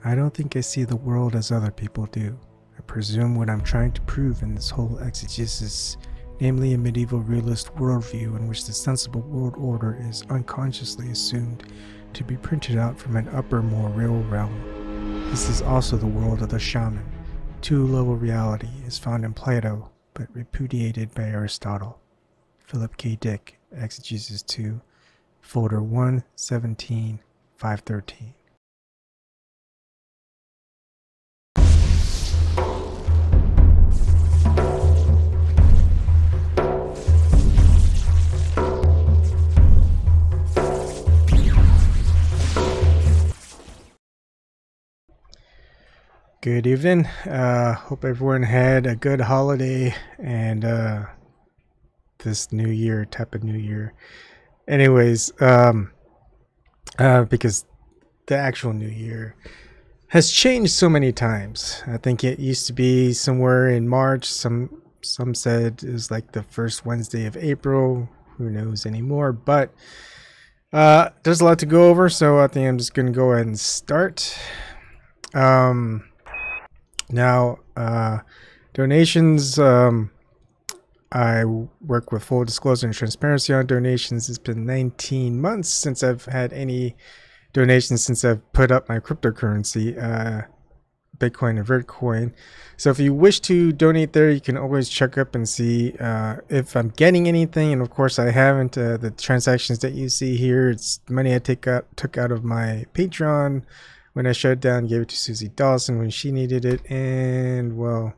I don't think I see the world as other people do. I presume what I'm trying to prove in this whole exegesis, namely a medieval realist worldview in which the sensible world order is unconsciously assumed to be printed out from an upper, more real realm. This is also the world of the shaman. Two-level reality is found in Plato, but repudiated by Aristotle. Philip K. Dick, Exegesis 2, Folder 1, 17, 513. Good evening. Hope everyone had a good holiday and this new year, type of new year. Anyways, because the actual new year has changed so many times. I think it used to be somewhere in March. Some said it was like the first Wednesday of April. Who knows anymore? But there's a lot to go over, so I think I'm just gonna go ahead and start. Now, donations, I work with full disclosure and transparency on donations. It's been 19 months since I've had any donations since I've put up my cryptocurrency, Bitcoin and Vertcoin. So if you wish to donate there, you can always check up and see if I'm getting anything. And of course I haven't. The transactions that you see here, it's money I took out of my Patreon when I shut it down, gave it to Susie Dawson when she needed it, and well,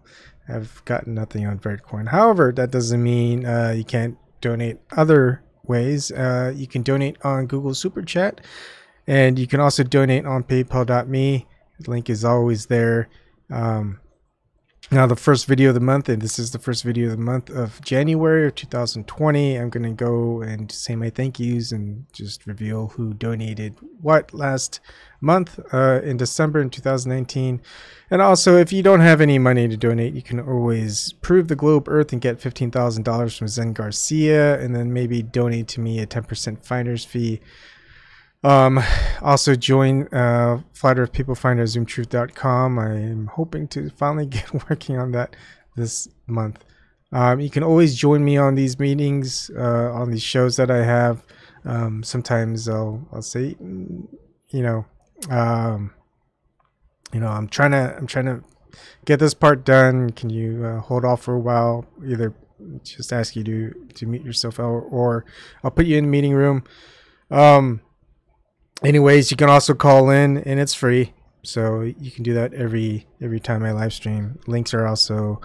I've gotten nothing on Vertcoin. However, that doesn't mean you can't donate other ways. You can donate on Google Super Chat, and you can also donate on PayPal.me. The link is always there. Now, the first video of the month, and this is the first video of the month of January of 2020, I'm going to go and say my thank yous and just reveal who donated what last month in December in 2019. And also, if you don't have any money to donate, you can always prove the globe Earth and get $15,000 from Zen Garcia, and then maybe donate to me a 10% finder's fee. Also join Flat Earth People Finder ZoomTruth.com. I'm hoping to finally get working on that this month. You can always join me on these meetings, on these shows that I have. Sometimes I'll say, I'm trying to get this part done. Can you hold off for a while? Either just ask you to mute yourself out, or I'll put you in the meeting room. Anyways, you can also call in, and it's free, so you can do that every time I live stream. Links are also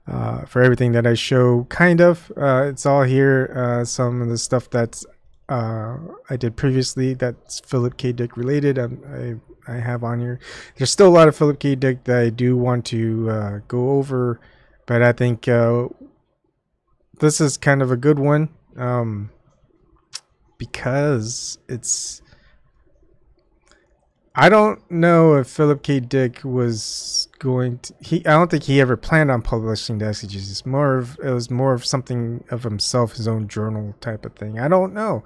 for everything that I show. Kind of, it's all here. Some of the stuff that's I did previously that's Philip K. Dick related. I have on here. There's still a lot of Philip K. Dick that I do want to go over, but I think this is kind of a good one because it's. I don't know if Philip K. Dick was going to. I don't think he ever planned on publishing the Exegesis. It was more of something of himself, his own journal type of thing. I don't know.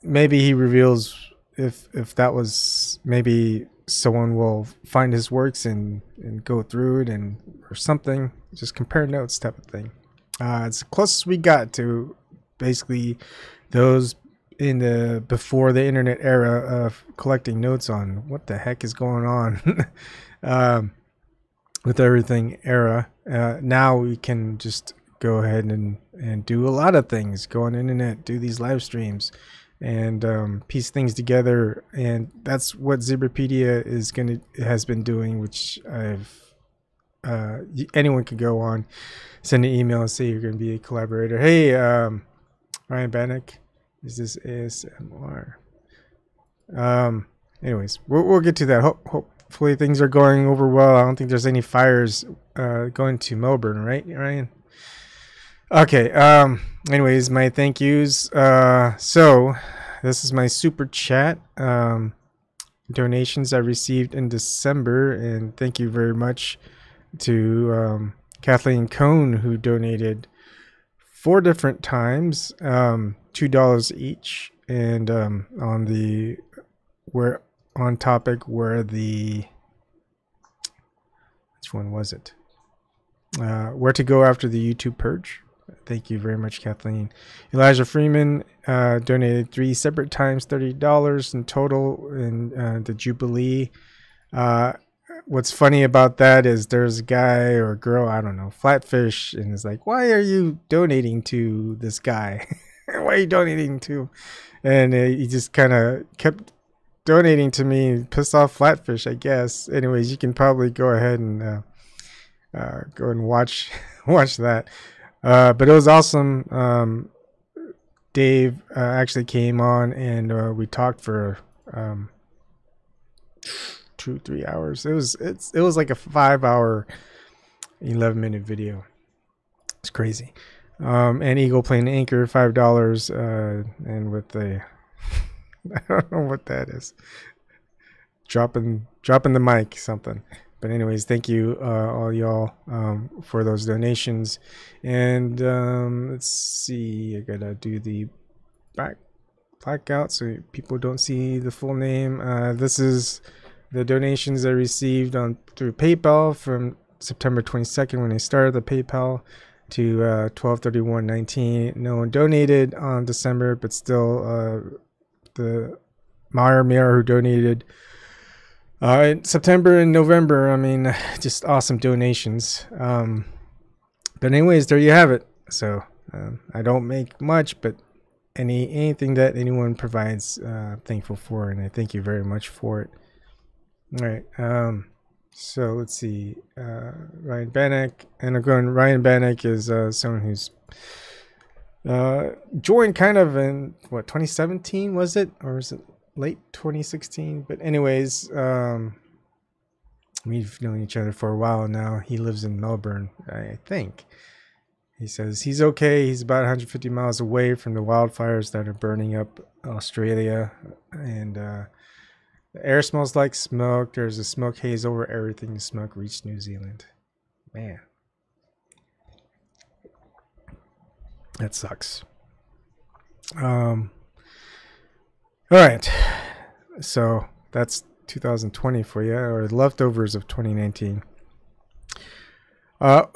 Maybe he reveals if that was, maybe someone will find his works and go through it or something. Just compare notes type of thing. It's the closest we got to basically those in the before the internet era of collecting notes on what the heck is going on with everything era. Now we can just go ahead and do a lot of things, go on the internet, do these live streams, and piece things together. And that's what Zibripedia has been doing, which anyone could go on, send an email and say you're going to be a collaborator. Hey, Ryan Bannock. Is this ASMR? Anyways, we'll get to that. Hopefully things are going over well. I don't think there's any fires going to Melbourne, right, Ryan? Okay. Anyways, my thank yous. So this is my super chat donations I received in December, and thank you very much to Kathleen Cohn, who donated 4 different times, $2 each, and on the on topic were the, which one was it? Where to go after the YouTube purge. Thank you very much, Kathleen. Elijah Freeman donated 3 separate times, $30 in total in the Jubilee. What's funny about that is there's a guy or a girl, I don't know, Flatfish, and is like, why are you donating to this guy? Why are you donating to? And he just kind of kept donating to me, pissed off Flatfish, I guess. Anyways, you can probably go ahead and go and watch that. But it was awesome. Dave actually came on and we talked for 2-3 hours. It was like a 5-hour 11-minute video. It's crazy. And Eagle playing Anchor, $5, and with the I don't know what that is, dropping the mic something. But anyways, thank you all y'all for those donations. And let's see, I gotta do the blackout so people don't see the full name. This is the donations I received through PayPal from September 22nd when I started the PayPal to 12/31/19. No one donated on December, but still the Meyer who donated in September and November. I mean, just awesome donations. But anyways, there you have it. So I don't make much, but anything that anyone provides, thankful for, and I thank you very much for it. All right. So let's see. Ryan Bannock, and again, Ryan Bannock is someone who's joined kind of in 2017, was it, or was it late 2016? But anyways, we've known each other for a while now. He lives in Melbourne, I think. He says he's okay. He's about 150 miles away from the wildfires that are burning up Australia, and the air smells like smoke. There's a smoke haze over everything. The smoke reached New Zealand. Man, that sucks. All right, so that's 2020 for you, or leftovers of 2019.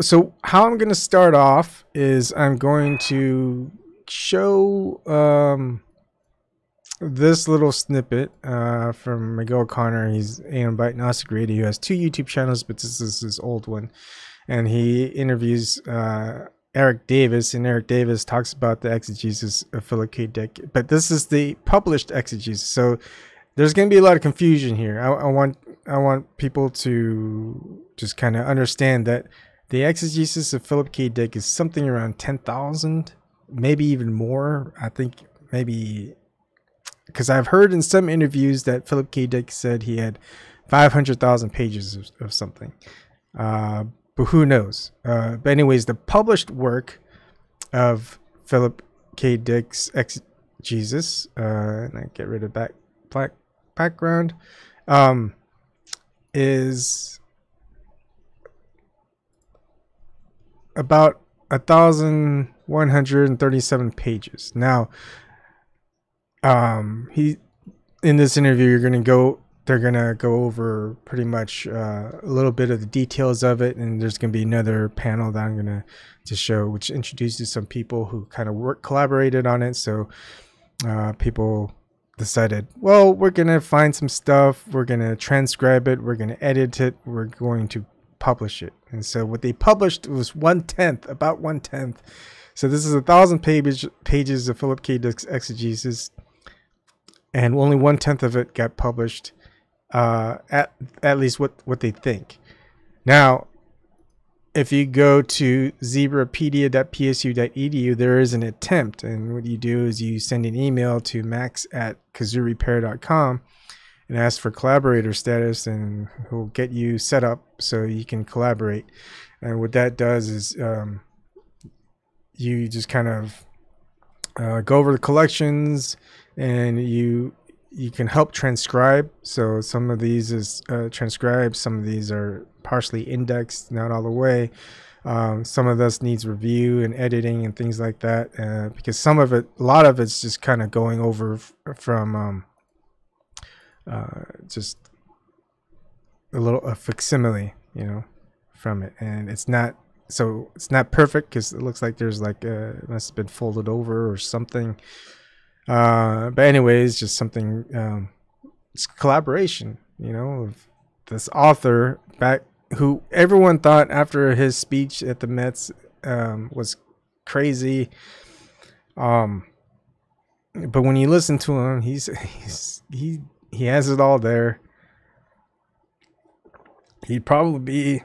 So how I'm going to start off is I'm going to show this little snippet from Miguel O'Connor. He's AM by Gnostic Radio. He has 2 YouTube channels, but this is his old one. And he interviews Eric Davis, and Eric Davis talks about the exegesis of Philip K. Dick. But this is the published exegesis, so there's going to be a lot of confusion here. I want people to just kind of understand that the exegesis of Philip K. Dick is something around 10,000, maybe even more. I think maybe, because I've heard in some interviews that Philip K. Dick said he had 500,000 pages of something. But who knows? But anyways, the published work of Philip K. Dick's Exegesis, and I get rid of background, is about 1,137 pages. Now, he, in this interview, they're gonna go over pretty much a little bit of the details of it, and there's gonna be another panel that I'm gonna just show, which introduces some people who kind of collaborated on it. So people decided, well, we're gonna find some stuff, we're gonna transcribe it, we're gonna edit it, we're going to publish it. And so what they published was about 1/10. So this is 1,000 pages of Philip K. Dick's exegesis, and only 1/10 of it got published. At least what they think. Now, if you go to zebrapedia.psu.edu, there is an attempt, and what you do is you send an email to max@kazoorepair.com and ask for collaborator status, and he'll get you set up so you can collaborate. And what that does is you just kind of go over the collections, and you can help transcribe. So some of these is transcribed, some of these are partially indexed, not all the way. Some of this needs review and editing and things like that, because a lot of it's just kind of going over from just a facsimile, from it, and it's not perfect because it looks like there's like it must have been folded over or something. But anyways, just something. It's collaboration, of this author back who everyone thought after his speech at the Mets was crazy. But when you listen to him, he has it all there. He'd probably be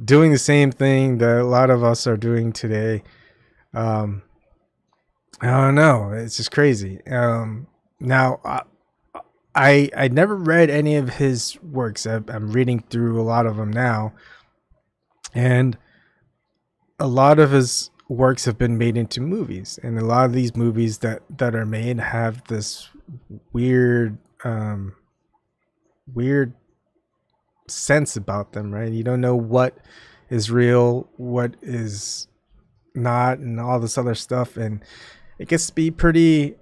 doing the same thing that a lot of us are doing today. I don't know. It's just crazy. Now, I never read any of his works. I'm reading through a lot of them now, and a lot of his works have been made into movies, and a lot of these movies that are made have this weird sense about them, right? You don't know what is real, what is not, and all this other stuff, and it gets to be pretty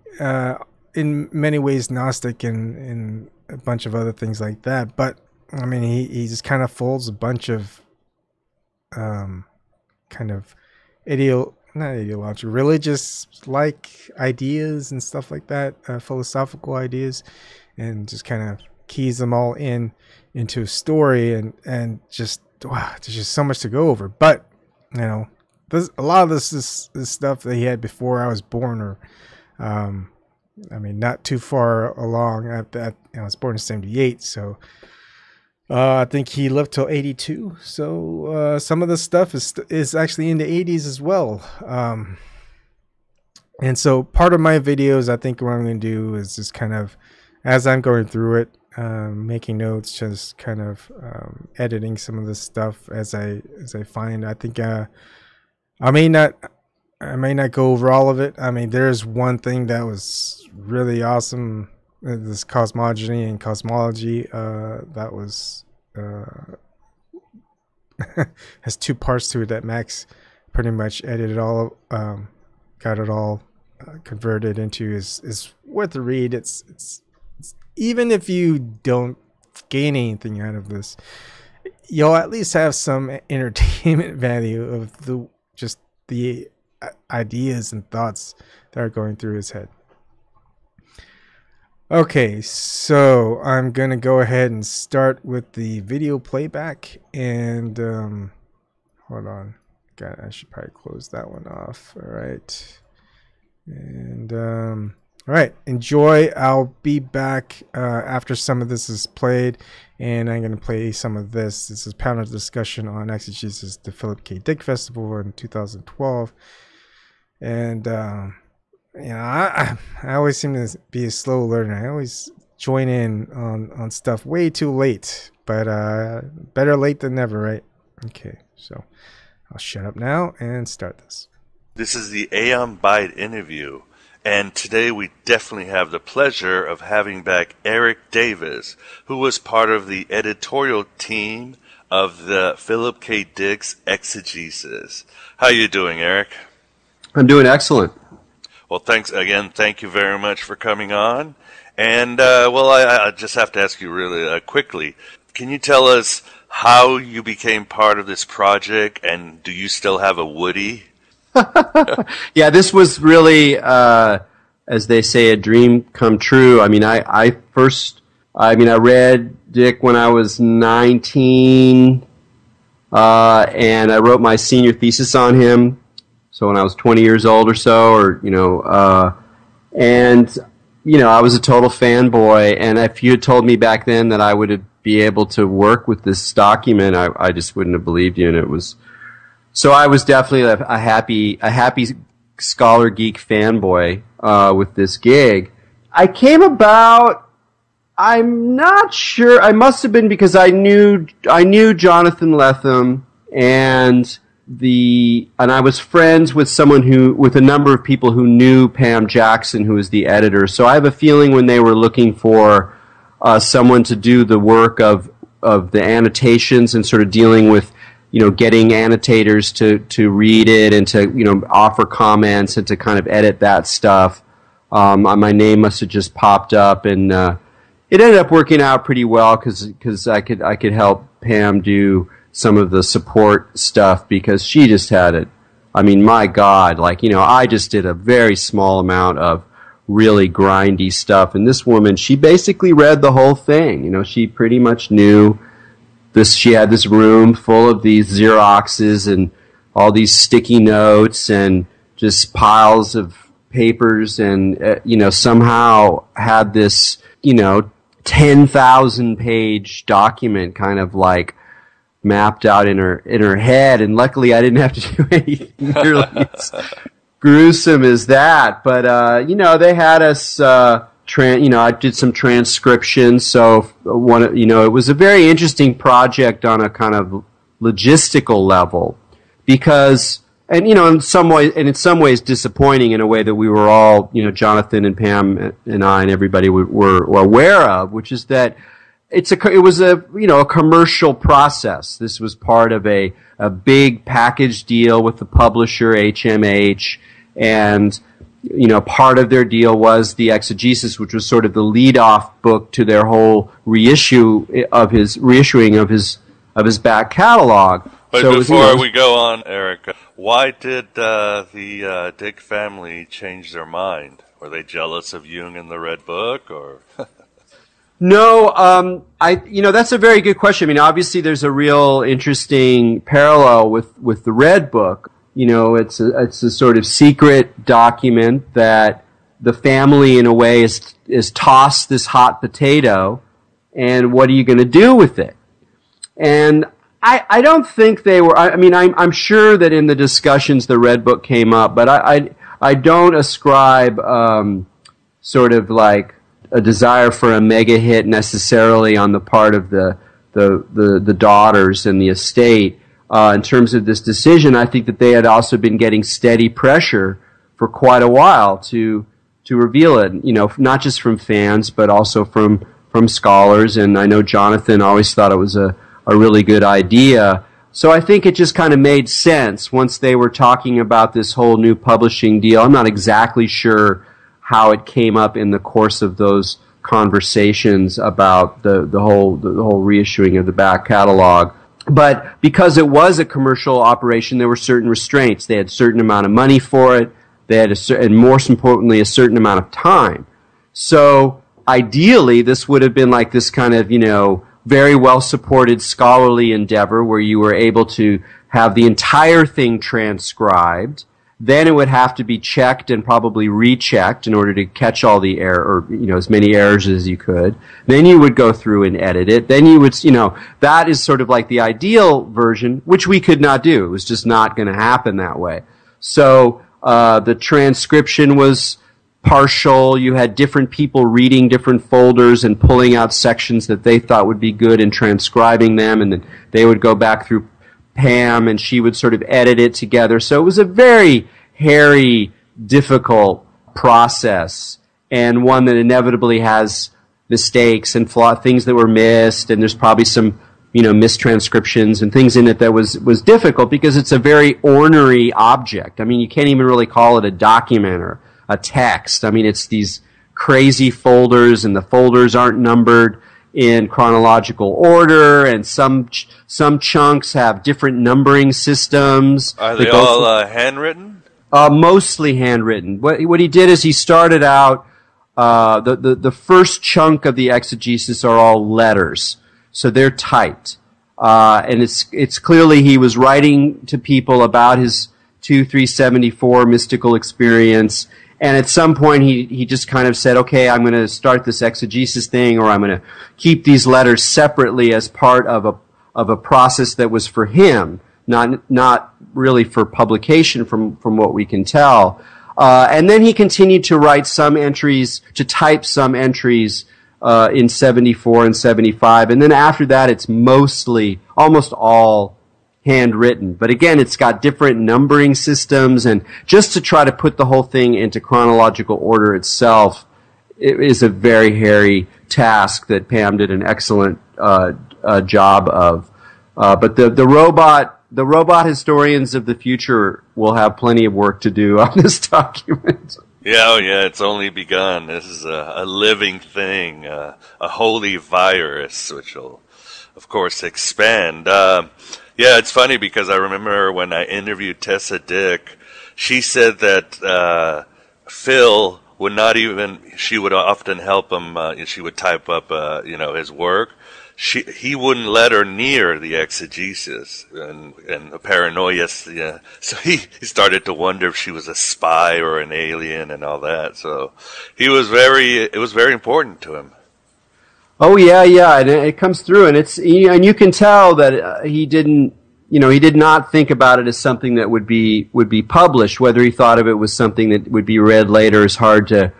in many ways Gnostic and a bunch of other things like that. But I mean, he just kind of folds a bunch of kind of not ideological, religious like ideas and stuff like that, philosophical ideas, and just kind of keys them all into a story, and just wow, there's just so much to go over. But a lot of this is stuff that he had before I was born, or I mean, not too far along. I was born in '78, so I think he lived till '82. So some of this stuff is actually in the '80s as well. And so part of my videos, I think what I'm going to do is just kind of, as I'm going through it, making notes, just kind of editing some of this stuff as I find. I think I may not go over all of it. I mean, there's one thing that was really awesome, this cosmogony and cosmology, that was has two parts to it that Max pretty much edited all, got it all converted into, is worth a read. It's even if you don't gain anything out of this, you'll at least have some entertainment value of the ideas and thoughts that are going through his head. Okay, so I'm gonna go ahead and start with the video playback, and hold on, I should probably close that one off. All right, and all right, enjoy. I'll be back after some of this is played, and I'm going to play some of this. This is panel discussion on Exegesis, the Philip K. Dick Festival in 2012. And, I always seem to be a slow learner. I always join in on stuff way too late, but better late than never, right? Okay, so I'll shut up now and start this. This is the Aeon Byte interview. And today we definitely have the pleasure of having back Eric Davis, who was part of the editorial team of the Philip K. Dick's Exegesis. How you doing, Eric? I'm doing excellent. Well, thanks again. Thank you very much for coming on. And, I just have to ask you really quickly, can you tell us how you became part of this project, and do you still have a Woody? Yeah, this was really, as they say, a dream come true. I mean, I read Dick when I was 19, and I wrote my senior thesis on him. So when I was 20 years old or so, and I was a total fanboy. And if you had told me back then that I would be able to work with this document, I just wouldn't have believed you. And it was. So I was definitely a happy scholar geek fanboy with this gig. I came about, I'm not sure, I must have been because I knew Jonathan Lethem, and I was friends with with a number of people who knew Pam Jackson, who was the editor. So I have a feeling when they were looking for someone to do the work of the annotations and sort of dealing with getting annotators to read it and to, offer comments and to kind of edit that stuff. My name must have just popped up, and it ended up working out pretty well because I could help Pam do some of the support stuff because she just had it. I mean, my God, I just did a very small amount of really grindy stuff, and this woman, she basically read the whole thing. She pretty much knew this. She had this room full of these Xeroxes and all these sticky notes and just piles of papers, and somehow had this 10,000 page document kind of mapped out in her head. And luckily I didn't have to do anything nearly as gruesome as that. But they had us I did some transcription, so it was a very interesting project on a kind of logistical level, because in some ways disappointing in a way that we were all, Jonathan and Pam and I and everybody were aware of, which is that it was a commercial process. This was part of a big package deal with the publisher HMH, and part of their deal was the Exegesis, which was sort of the lead-off book to their whole reissuing of his back catalog. But so before we go on, Eric, why did the Dick family change their mind? Were they jealous of Jung and the Red Book, or? No, that's a very good question. I mean, obviously, there's a real interesting parallel with the Red Book. It's a sort of secret document that the family, in a way, is tossed this hot potato, and what are you going to do with it? And I don't think they were. I mean, I'm sure that in the discussions the Red Book came up, but I don't ascribe sort of like a desire for a mega hit necessarily on the part of the daughters and the estate in terms of this decision. I think that they had also been getting steady pressure for quite a while to reveal it. Not just from fans, but also from scholars. And I know Jonathan always thought it was a really good idea. So I think it just kind of made sense once they were talking about this whole new publishing deal. I'm not exactly sure how it came up in the course of those conversations about the whole reissuing of the back catalog. But because it was a commercial operation, there were certain restraints. They had a certain amount of money for it. They had and most importantly, a certain amount of time. So ideally, this would have been like this kind of, very well-supported scholarly endeavor where you were able to have the entire thing transcribed. Then it would have to be checked and probably rechecked in order to catch all the error, or, as many errors as you could. Then you would go through and edit it. Then you would, that is sort of like the ideal version, which we could not do. It was just not going to happen that way. So, the transcription was partial. You had different people reading different folders and pulling out sections that they thought would be good and transcribing them, and then they would go back through Pam and she would sort of edit it together. So it was a very hairy, difficult process, and one that inevitably has mistakes and things that were missed, and there's probably some mistranscriptions and things in it that was difficult because it's a very ornery object. I mean, you can't even really call it a document or a text. I mean, it's these crazy folders, and the folders aren't numbered in chronological order, and some chunks have different numbering systems. Are they all handwritten? Mostly handwritten. What he did is he started out, the first chunk of the exegesis are all letters, so they're typed. And it's clearly he was writing to people about his 2374 mystical experience. And at some point, he just kind of said, okay, I'm going to start this exegesis thing, or I'm going to keep these letters separately as part of a process that was for him, not really for publication from what we can tell. And then he continued to write some entries, to type some entries in 74 and 75. And then after that, it's almost all handwritten. But again, it's got different numbering systems, and just to try to put the whole thing into chronological order itself, it is a very hairy task that Pam did an excellent job of. But the robot historians of the future will have plenty of work to do on this document. Yeah, oh yeah, it's only begun. This is a living thing, a holy virus, which will, of course, expand. Yeah, it's funny because I remember when I interviewed Tessa Dick, she said that Phil would not even, she would often help him, she would type up, his work. He wouldn't let her near the exegesis and the paranoia. Yeah. So he started to wonder if she was a spy or an alien and all that. So it was very important to him. Oh yeah, and it comes through, and and you can tell that he didn't, he did not think about it as something that would be published. Whether he thought of it was something that would be read later is hard to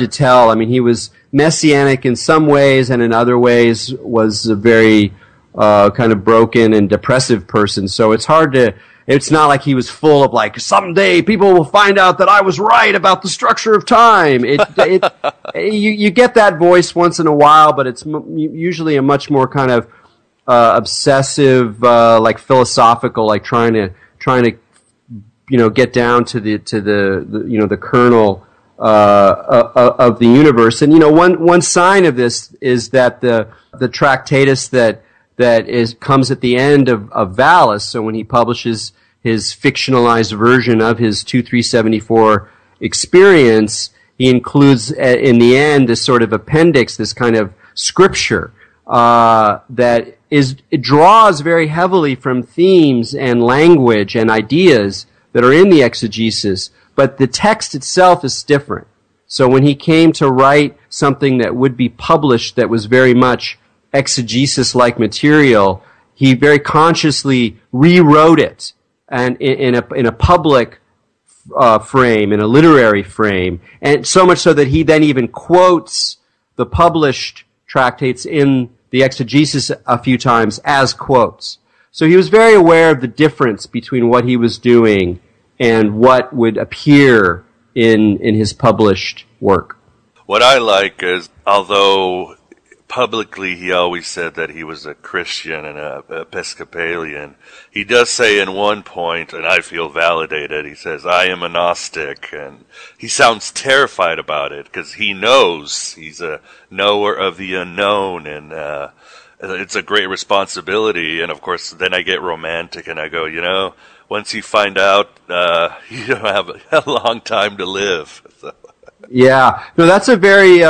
tell. I mean, he was messianic in some ways, and in other ways was a very kind of broken and depressive person. So it's hard to. It's not like he was full of like, someday people will find out that I was right about the structure of time. You get that voice once in a while, but it's usually a much more kind of obsessive, like philosophical, like trying to get down to the kernel of the universe. And one sign of this is that the Tractatus that comes at the end of Vallis. So when he publishes his fictionalized version of his 2374 experience, he includes in the end this sort of appendix, this kind of scripture it draws very heavily from themes and language and ideas that are in the exegesis, but the text itself is different. So when he came to write something that would be published that was very much exegesis-like material, he very consciously rewrote it and in a public frame, in a literary frame, and so much so that he then even quotes the published tractates in the exegesis a few times as quotes. So he was very aware of the difference between what he was doing and what would appear in his published work. What I like is, although publicly he always said that he was a Christian and a Episcopalian, he does say in one point, and I feel validated, he says, I am a Gnostic, and he sounds terrified about it because he knows he's a knower of the unknown, and it's a great responsibility. And of course then I get romantic and I go, once you find out, you don't have a long time to live. So. Yeah, no, that's a very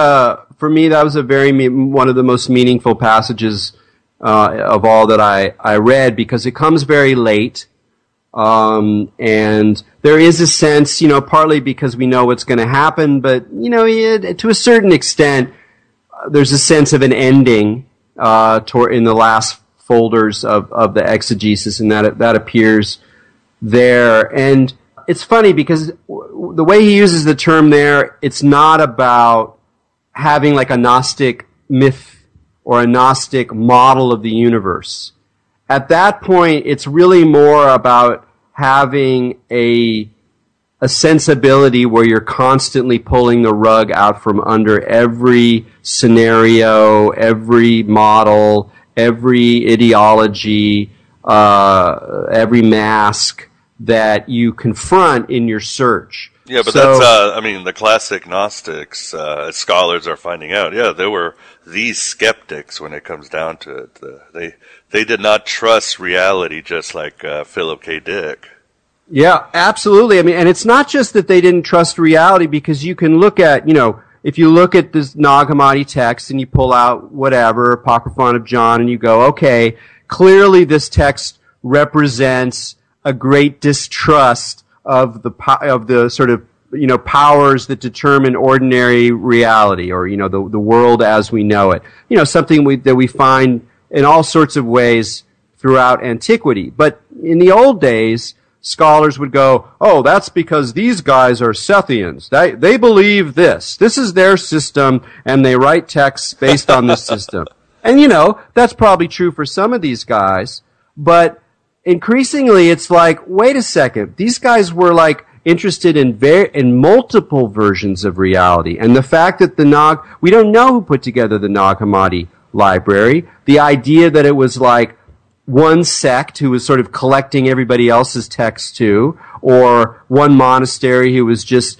for me, that was one of the most meaningful passages of all that I read, because it comes very late, and there is a sense, partly because we know what's going to happen, but to a certain extent, there's a sense of an ending in the last folders of the exegesis, and that appears there. And it's funny because the way he uses the term there, it's not about having like a Gnostic myth or a Gnostic model of the universe. At that point, it's really more about having a sensibility where you're constantly pulling the rug out from under every scenario, every model, every ideology, every mask that you confront in your search. Yeah, but that's, the classic Gnostics, scholars are finding out, there were these skeptics when it comes down to it. They did not trust reality, just like Philip K. Dick. Yeah, absolutely. And it's not just that they didn't trust reality, because you can look at, if you look at this Nag Hammadi text and you pull out whatever, Apocryphon of John, and you go, okay, clearly this text represents a great distrust of the sort of powers that determine ordinary reality, or the world as we know it. Something that we find in all sorts of ways throughout antiquity. But in the old days, scholars would go, oh, that's because these guys are Sethians. They believe this. This is their system, and they write texts based on this system. And that's probably true for some of these guys, but increasingly, it's like, wait a second, these guys were like interested in multiple versions of reality, and the fact that we don't know who put together the Nag Hammadi library. The idea that it was like one sect who was sort of collecting everybody else's texts too, or one monastery who was just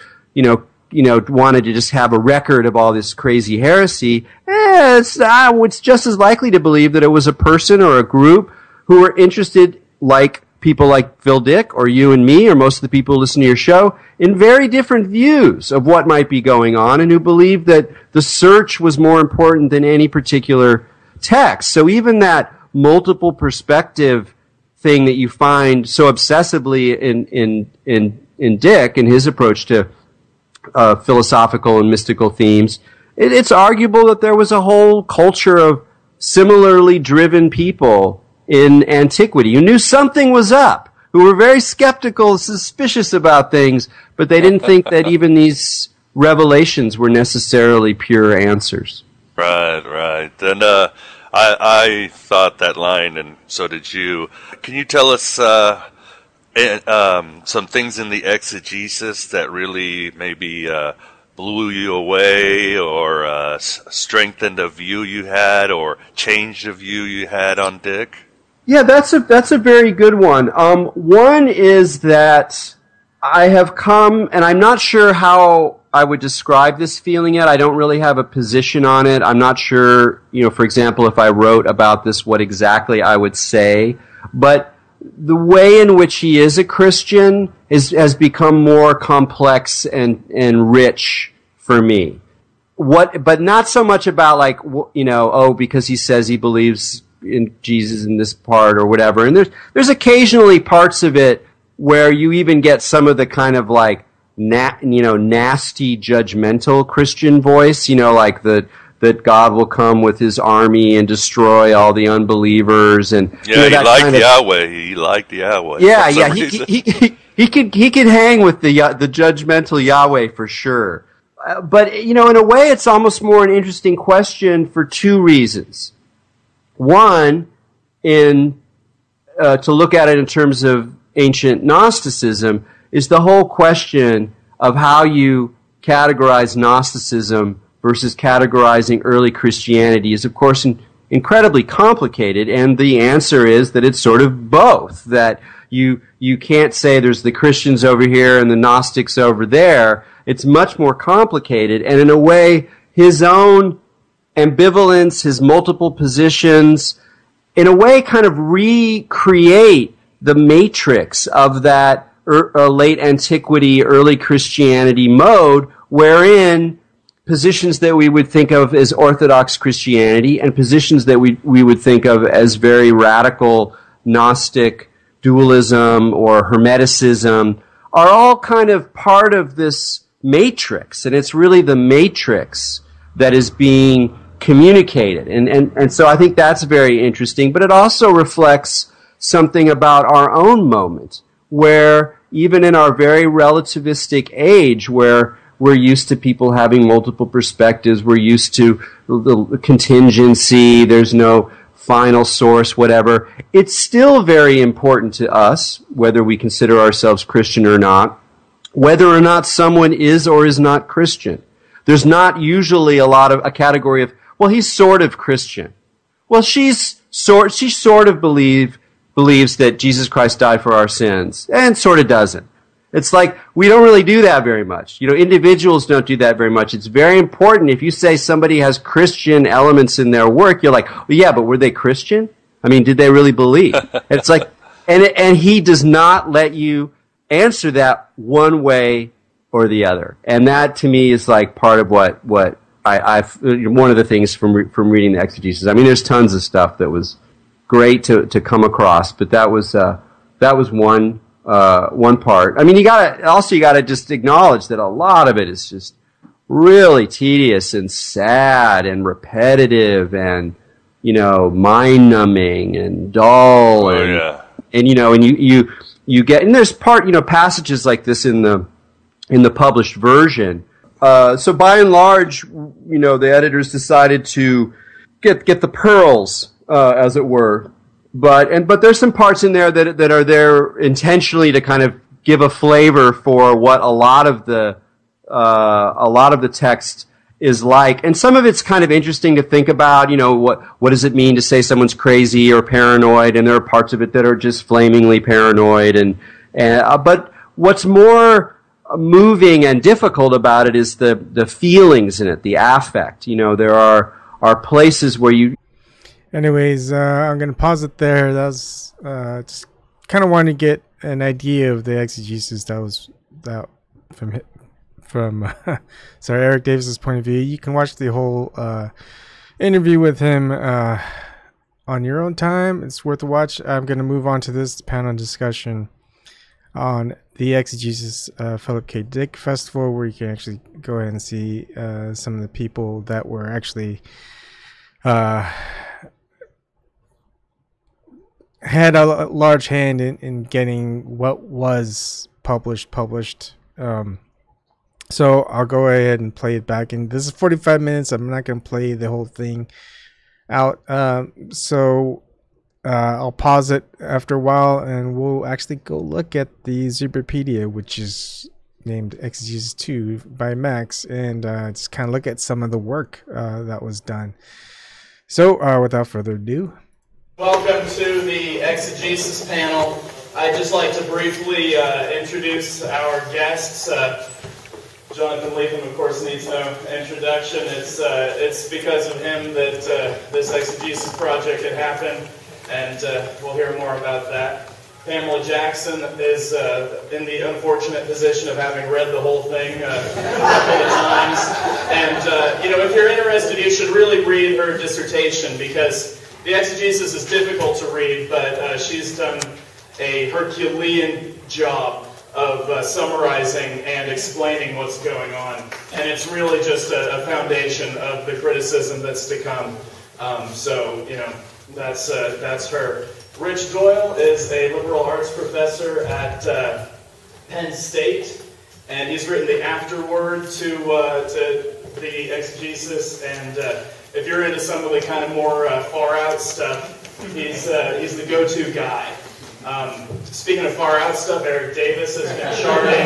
wanted to just have a record of all this crazy heresy, I was just as likely to believe that it was a person or a group who were interested, like people like Phil Dick or you and me or most of the people who listen to your show, in very different views of what might be going on, and who believed that the search was more important than any particular text. So even that multiple perspective thing that you find so obsessively in Dick and his approach to philosophical and mystical themes, it's arguable that there was a whole culture of similarly driven people in antiquity who knew something was up, who were very skeptical, suspicious about things, but they didn't think that even these revelations were necessarily pure answers. Right. And I thought that line, and so did you. Can you tell us some things in the exegesis that really maybe blew you away, or strengthened a view you had, or changed a view you had on Dick? Yeah, that's a very good one. One is that I have come, and I'm not sure how I would describe this feeling yet. I don't really have a position on it. I'm not sure, for example, if I wrote about this, what exactly I would say. But the way in which he is a Christian has become more complex and rich for me. But not so much about because he says he believes in Jesus in this part or whatever. And there's occasionally parts of it where you even get some of the kind of nasty judgmental Christian voice, that God will come with his army and destroy all the unbelievers, and he liked Yahweh. He liked Yahweh. Yeah. He could hang with the judgmental Yahweh for sure. But in a way, it's almost more an interesting question for two reasons. One, to look at it in terms of ancient Gnosticism, is the whole question of how you categorize Gnosticism versus categorizing early Christianity is, of course, incredibly complicated, and the answer is that it's sort of both, that you can't say there's the Christians over here and the Gnostics over there. It's much more complicated, and in a way, his own ambivalence, his multiple positions, in a way kind of recreate the matrix of that late antiquity, early Christianity mode, wherein positions that we would think of as Orthodox Christianity and positions that we would think of as very radical Gnostic dualism or Hermeticism are all kind of part of this matrix, and it's really the matrix that is being communicated. And so I think that's very interesting, but it also reflects something about our own moment, where even in our very relativistic age, where we're used to people having multiple perspectives, we're used to the contingency, there's no final source, whatever, it's still very important to us, whether we consider ourselves Christian or not, whether or not someone is or is not Christian. There's not usually a category of, well, he's sort of Christian. Well, she sort of believes that Jesus Christ died for our sins, and sort of doesn't. It's like, we don't really do that very much. Individuals don't do that very much. It's very important. If you say somebody has Christian elements in their work, you're like, well, yeah, but were they Christian? I mean, did they really believe? And it's like, and he does not let you answer that one way or the other. And that, to me, is like part of what I've one of the things from reading the exegesis. I mean, there's tons of stuff that was great to come across, but that was one part. I mean, you gotta just acknowledge that a lot of it is just really tedious and sad and repetitive and mind numbing and dull and you get, and there's passages like this in the published version. So by and large, the editors decided to get the pearls, as it were. But there's some parts in there that are there intentionally to kind of give a flavor for what a lot of the text is like. And some of it's kind of interesting to think about, what does it mean to say someone's crazy or paranoid, and there are parts of it that are just flamingly paranoid, but what's more moving and difficult about it is the feelings in it, the affect. There are places where you. Anyways, I'm going to pause it there. That was just kind of wanted to get an idea of the exegesis that was that from sorry, Eric Davis's point of view. You can watch the whole interview with him on your own time. It's worth a watch. I'm going to move on to this panel discussion on the Exegesis Philip K. Dick Festival, where you can actually go ahead and see some of the people that were actually had a large hand in getting what was published. So I'll go ahead and play it back. And this is 45 minutes. I'm not going to play the whole thing out. So I'll pause it after a while, and we'll actually go look at the Zooperpedia, which is named Exegesis 2 by Max, and just kind of look at some of the work that was done. So without further ado. Welcome to the Exegesis panel. I'd just like to briefly introduce our guests. Jonathan Lethem, of course, needs no introduction. It's because of him that this Exegesis project had happened, and we'll hear more about that. Pamela Jackson is in the unfortunate position of having read the whole thing a couple of times. And, if you're interested, you should really read her dissertation, because the Exegesis is difficult to read, but she's done a Herculean job of summarizing and explaining what's going on. And it's really just a foundation of the criticism that's to come. That's her. Rich Doyle is a liberal arts professor at Penn State, and he's written the afterword to the Exegesis. And if you're into some of the kind of more far-out stuff, he's the go-to guy. Speaking of far-out stuff, Eric Davis has been charting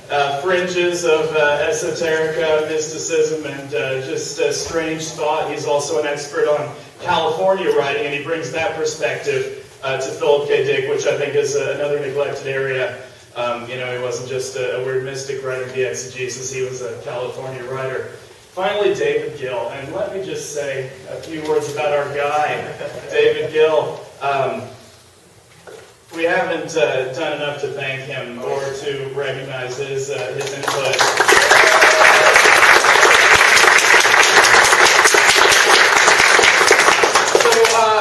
the fringes of esoterica, mysticism, and just strange thought. He's also an expert on California writing, and he brings that perspective to Philip K. Dick, which I think is another neglected area. He wasn't just a weird mystic writer of the Exegesis, he was a California writer. Finally, David Gill, and let me just say a few words about our guy, David Gill. We haven't done enough to thank him or to recognize his input.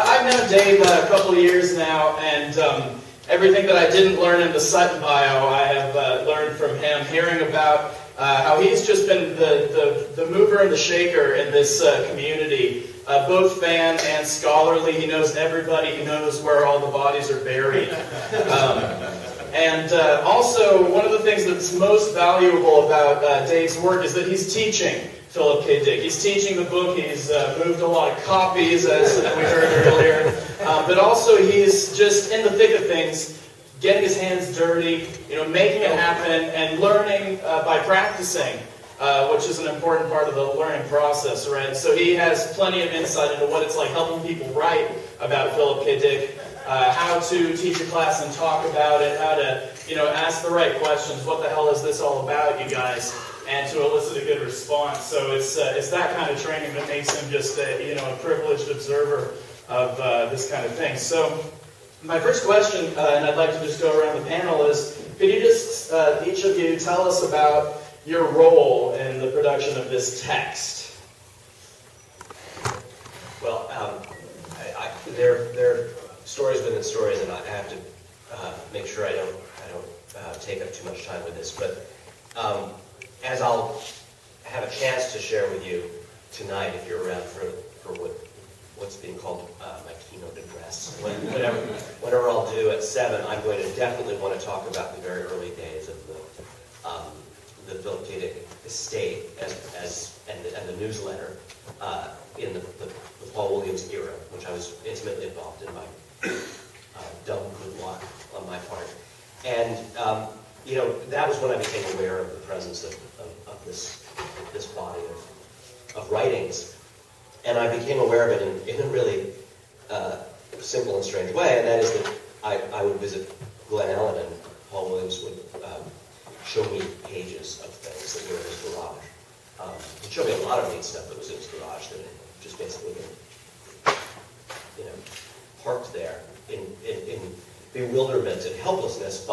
I've known Dave a couple of years now, and everything that I didn't learn in the Sutton bio, I have learned from him, hearing about how he's just been the mover and the shaker in this community, both fan and scholarly. He knows everybody. He knows where all the bodies are buried. And also, one of the things that's most valuable about Dave's work is that he's teaching Philip K. Dick. He's teaching the book. He's moved a lot of copies, as we heard earlier. But also, he's just in the thick of things, getting his hands dirty, making it happen, and learning by practicing, which is an important part of the learning process, right? So he has plenty of insight into what it's like helping people write about Philip K. Dick, how to teach a class and talk about it, how to, ask the right questions. What the hell is this all about, you guys? And to elicit a good response. So it's that kind of training that makes him just a privileged observer of this kind of thing. So my first question, and I'd like to just go around the panel, is could you just, each of you, tell us about your role in the production of this text? Well, there are stories within stories, and I have to make sure I don't take up too much time with this. But as I'll have a chance to share with you tonight, if you're around for what's being called my keynote address, whatever I'll do at 7, I'm going to definitely want to talk about the very early days of the Philip K. Dick estate and the newsletter in the Paul Williams era, which I was intimately involved in by dumb good luck on my part. And that was when I became aware of the presence of this body of writings. And I became aware of it in a really simple and strange way, and that is that I would visit Glen Ellen, and Paul Williams would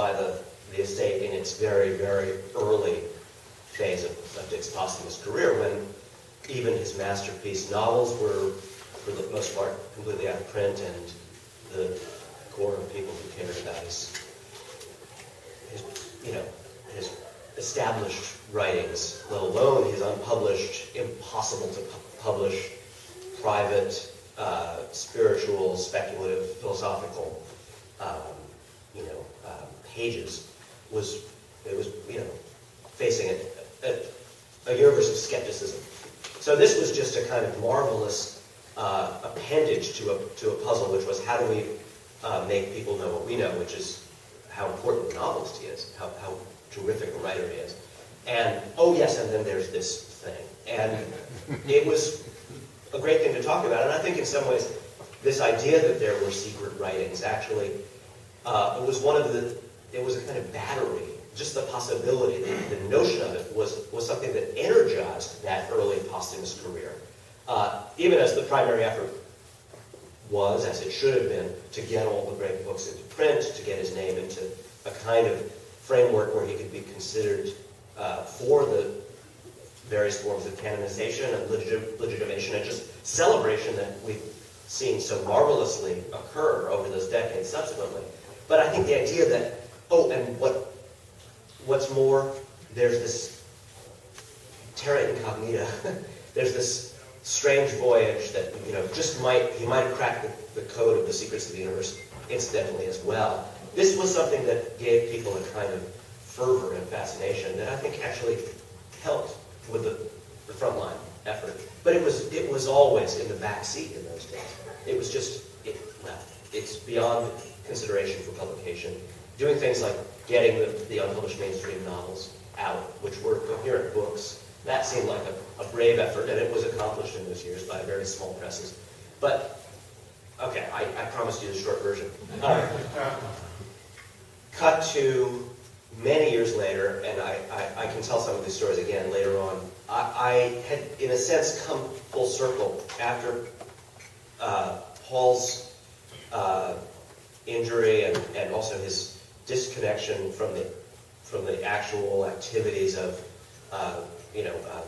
by the estate in its very, very early phase of Dick's posthumous career, when even his masterpiece novels were, for the most part, completely out of print, and the core of people who cared about his established writings, let alone his unpublished, impossible to publish, private, spiritual, speculative, philosophical, pages, was facing a universe of skepticism. So this was just a kind of marvelous appendage to a puzzle, which was, how do we make people know what we know, which is how important a novelist he is, how terrific a writer he is. And, oh yes, and then there's this thing. And it was a great thing to talk about. And I think in some ways, this idea that there were secret writings actually, it was a kind of battery. Just the possibility, the notion of it was something that energized that early posthumous career. Even as the primary effort was, as it should have been, to get all the great books into print, to get his name into a kind of framework where he could be considered for the various forms of canonization and legitimation and just celebration that we've seen so marvelously occur over those decades subsequently. But I think the idea that, and what's more, there's this terra incognita. There's this strange voyage that, he might have cracked the code of the secrets of the universe incidentally as well. This was something that gave people a kind of fervor and fascination that I think actually helped with the frontline effort. But it was always in the back seat in those days. It was just, it's beyond consideration for publication. Doing things like getting the unpublished mainstream novels out, which were coherent books, that seemed like a brave effort, and it was accomplished in those years by very small presses. But, okay, I promised you the short version. Cut to many years later, and I can tell some of these stories again later on. I had, in a sense, come full circle after Paul's injury and also his disconnection from the actual activities of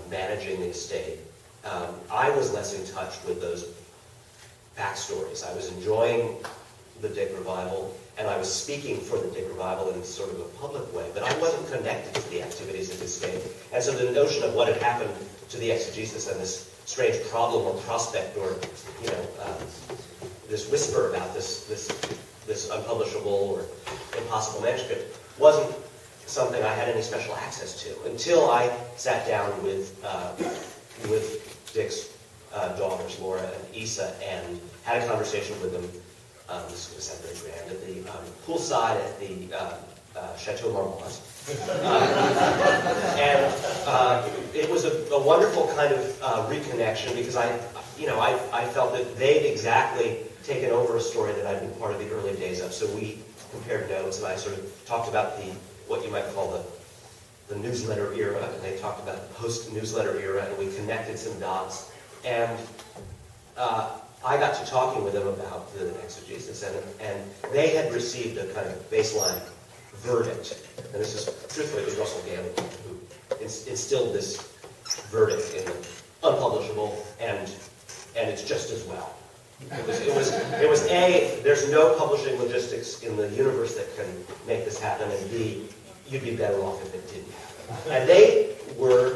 managing the estate. I was less in touch with those backstories. I was enjoying the Dick revival, and I was speaking for the Dick revival in sort of a public way, but I wasn't connected to the activities of the estate. And so the notion of what had happened to the exegesis and this strange problem or prospect or this whisper about this unpublishable or impossible manuscript wasn't something I had any special access to until I sat down with Dick's daughters, Laura and Issa, and had a conversation with them. This was at very grand, at the poolside at the Chateau Marmont. And it was a wonderful kind of reconnection because I felt that they'd exactly taken over a story that I'd been part of the early days of. So we compared notes, and I sort of talked about what you might call the newsletter era, and they talked about the post-newsletter era, and we connected some dots. And I got to talking with them about the exegesis, and they had received a kind of baseline verdict. And this is, truthfully, it was Russell Gambler who instilled this verdict in the unpublishable, and it's just as well. It was A, there's no publishing logistics in the universe that can make this happen, and B, you'd be better off if it didn't happen. And they were,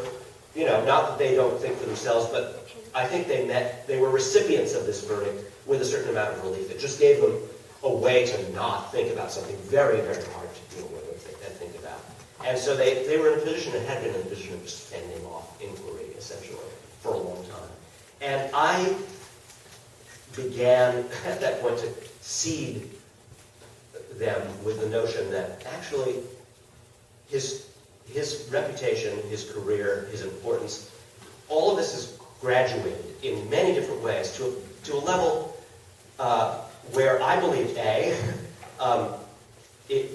not that they don't think for themselves, but I think they were recipients of this verdict with a certain amount of relief. It just gave them a way to not think about something very, very hard to deal with and think about. And so they were in a position, and had been in a position of just fending off inquiry, essentially, for a long time. And I began, at that point, to seed them with the notion that actually his reputation, his career, his importance, all of this is graduated in many different ways to a level where I believe there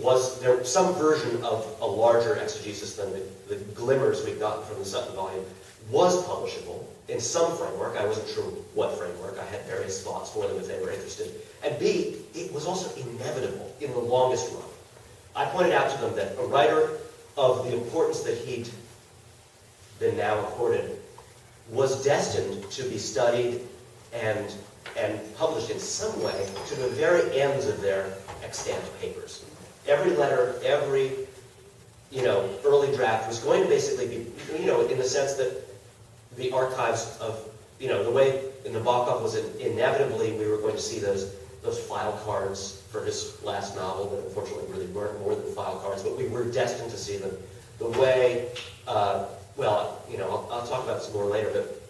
was some version of a larger exegesis than the glimmers we've gotten from the Sutton volume was publishable in some framework. I wasn't sure what framework. I had various thoughts for them if they were interested. And B, it was also inevitable in the longest run I pointed out to them that a writer of the importance that he'd been now accorded was destined to be studied and published in some way to the very ends of their extant papers. Every letter, every early draft was going to basically be, in the sense that the archives of, the way Nabokov was inevitably, we were going to see those file cards for his last novel that unfortunately really weren't more than file cards, but we were destined to see them. The way, I'll talk about this more later, but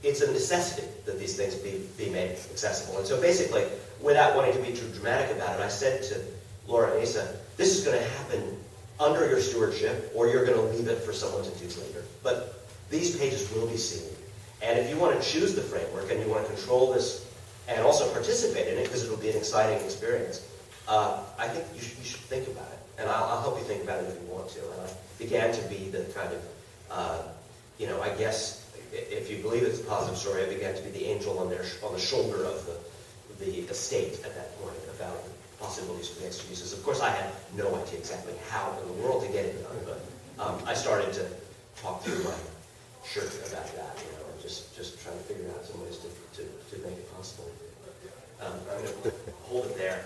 it's a necessity that these things be made accessible. And so basically, without wanting to be too dramatic about it, I said to Laura and Asa, this is going to happen under your stewardship, or you're going to leave it for someone to do later. But these pages will be seen. And if you want to choose the framework and you want to control this and also participate in it, because it will be an exciting experience, I think you should think about it. And I'll help you think about it if you want to. And I began to be the kind of, I guess, if you believe it's a positive story, I began to be the angel on the shoulder of the estate at that point about possibilities for the exegesis. Of course, I had no idea exactly how in the world to get it done, but I started to talk through my shirt about that, and just trying to figure out some ways to make it possible. I'm going to hold it there,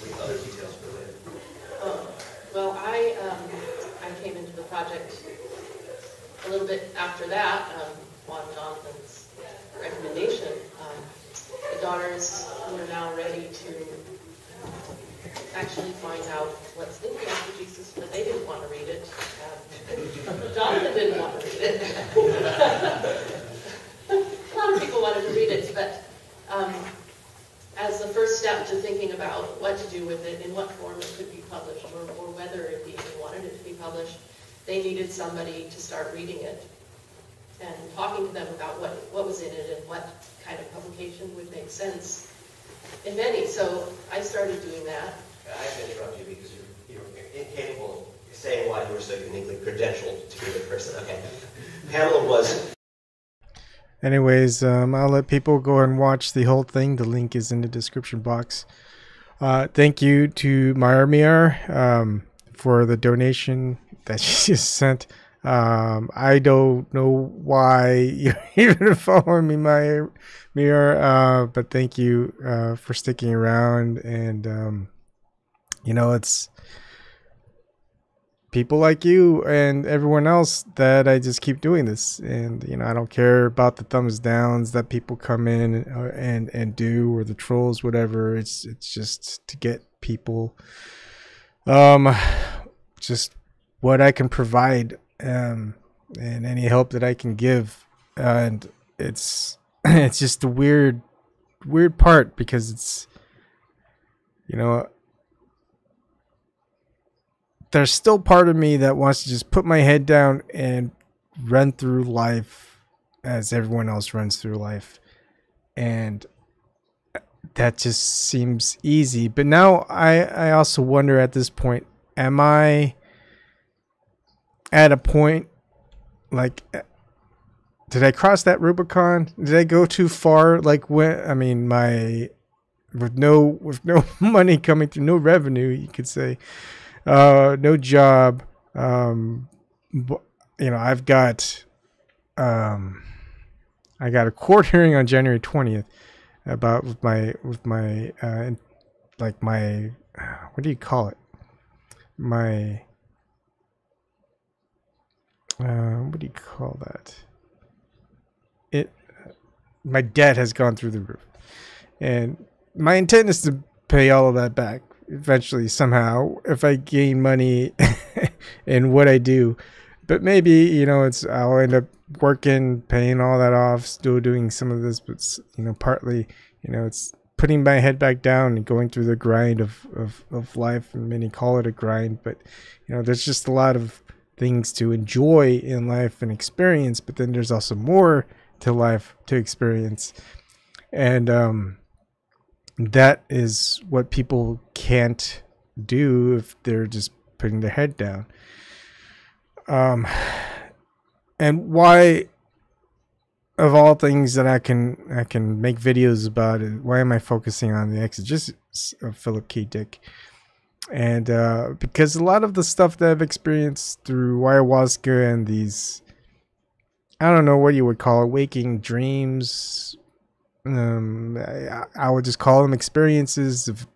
leave other details for later. Well, I came into the project a little bit after that, on Jonathan's recommendation. The daughters were now ready to actually find out what's in the exegesis, but they didn't want to read it. Jonathan didn't want to read it. A lot of people wanted to read it, but as the first step to thinking about what to do with it, in what form it could be published, or whether they even wanted it to be published, they needed somebody to start reading it and talking to them about what was in it and what kind of publication would make sense, if any. So I started doing that. I have to interrupt you because you're incapable of saying why you were so uniquely credentialed to be the person. Okay. Pamela was... Anyways, I'll let people go and watch the whole thing. The link is in the description box. Thank you to Myarmir for the donation that she just sent. I don't know why you're even following me, Myarmir, but thank you for sticking around. And it's people like you and everyone else that I just keep doing this. And I don't care about the thumbs downs that people come in and do, or the trolls, whatever. It's just to get people just what I can provide, and any help that I can give. And it's just the weird part, because it's there's still part of me that wants to just put my head down and run through life as everyone else runs through life. And that just seems easy. But now I also wonder at this point, am I at a point, like, did I cross that Rubicon? Did I go too far? Like, with no money coming through, no revenue, you could say, no job, I've got I got a court hearing on January 20th about with my like my what do you call it, my what do you call that, my debt has gone through the roof, and my intent is to pay all of that back eventually, somehow, if I gain money in what I do. But maybe I'll end up working, paying all that off, still doing some of this, but partly it's putting my head back down and going through the grind of life. And many call it a grind, but there's just a lot of things to enjoy in life and experience, but then there's also more to life to experience. And that is what people can't do if they're just putting their head down. And why, of all things that I can make videos about it, why am I focusing on the exegesis of Philip K. Dick? And because a lot of the stuff that I've experienced through ayahuasca and these, I don't know what you would call it, waking dreams, I would just call them experiences of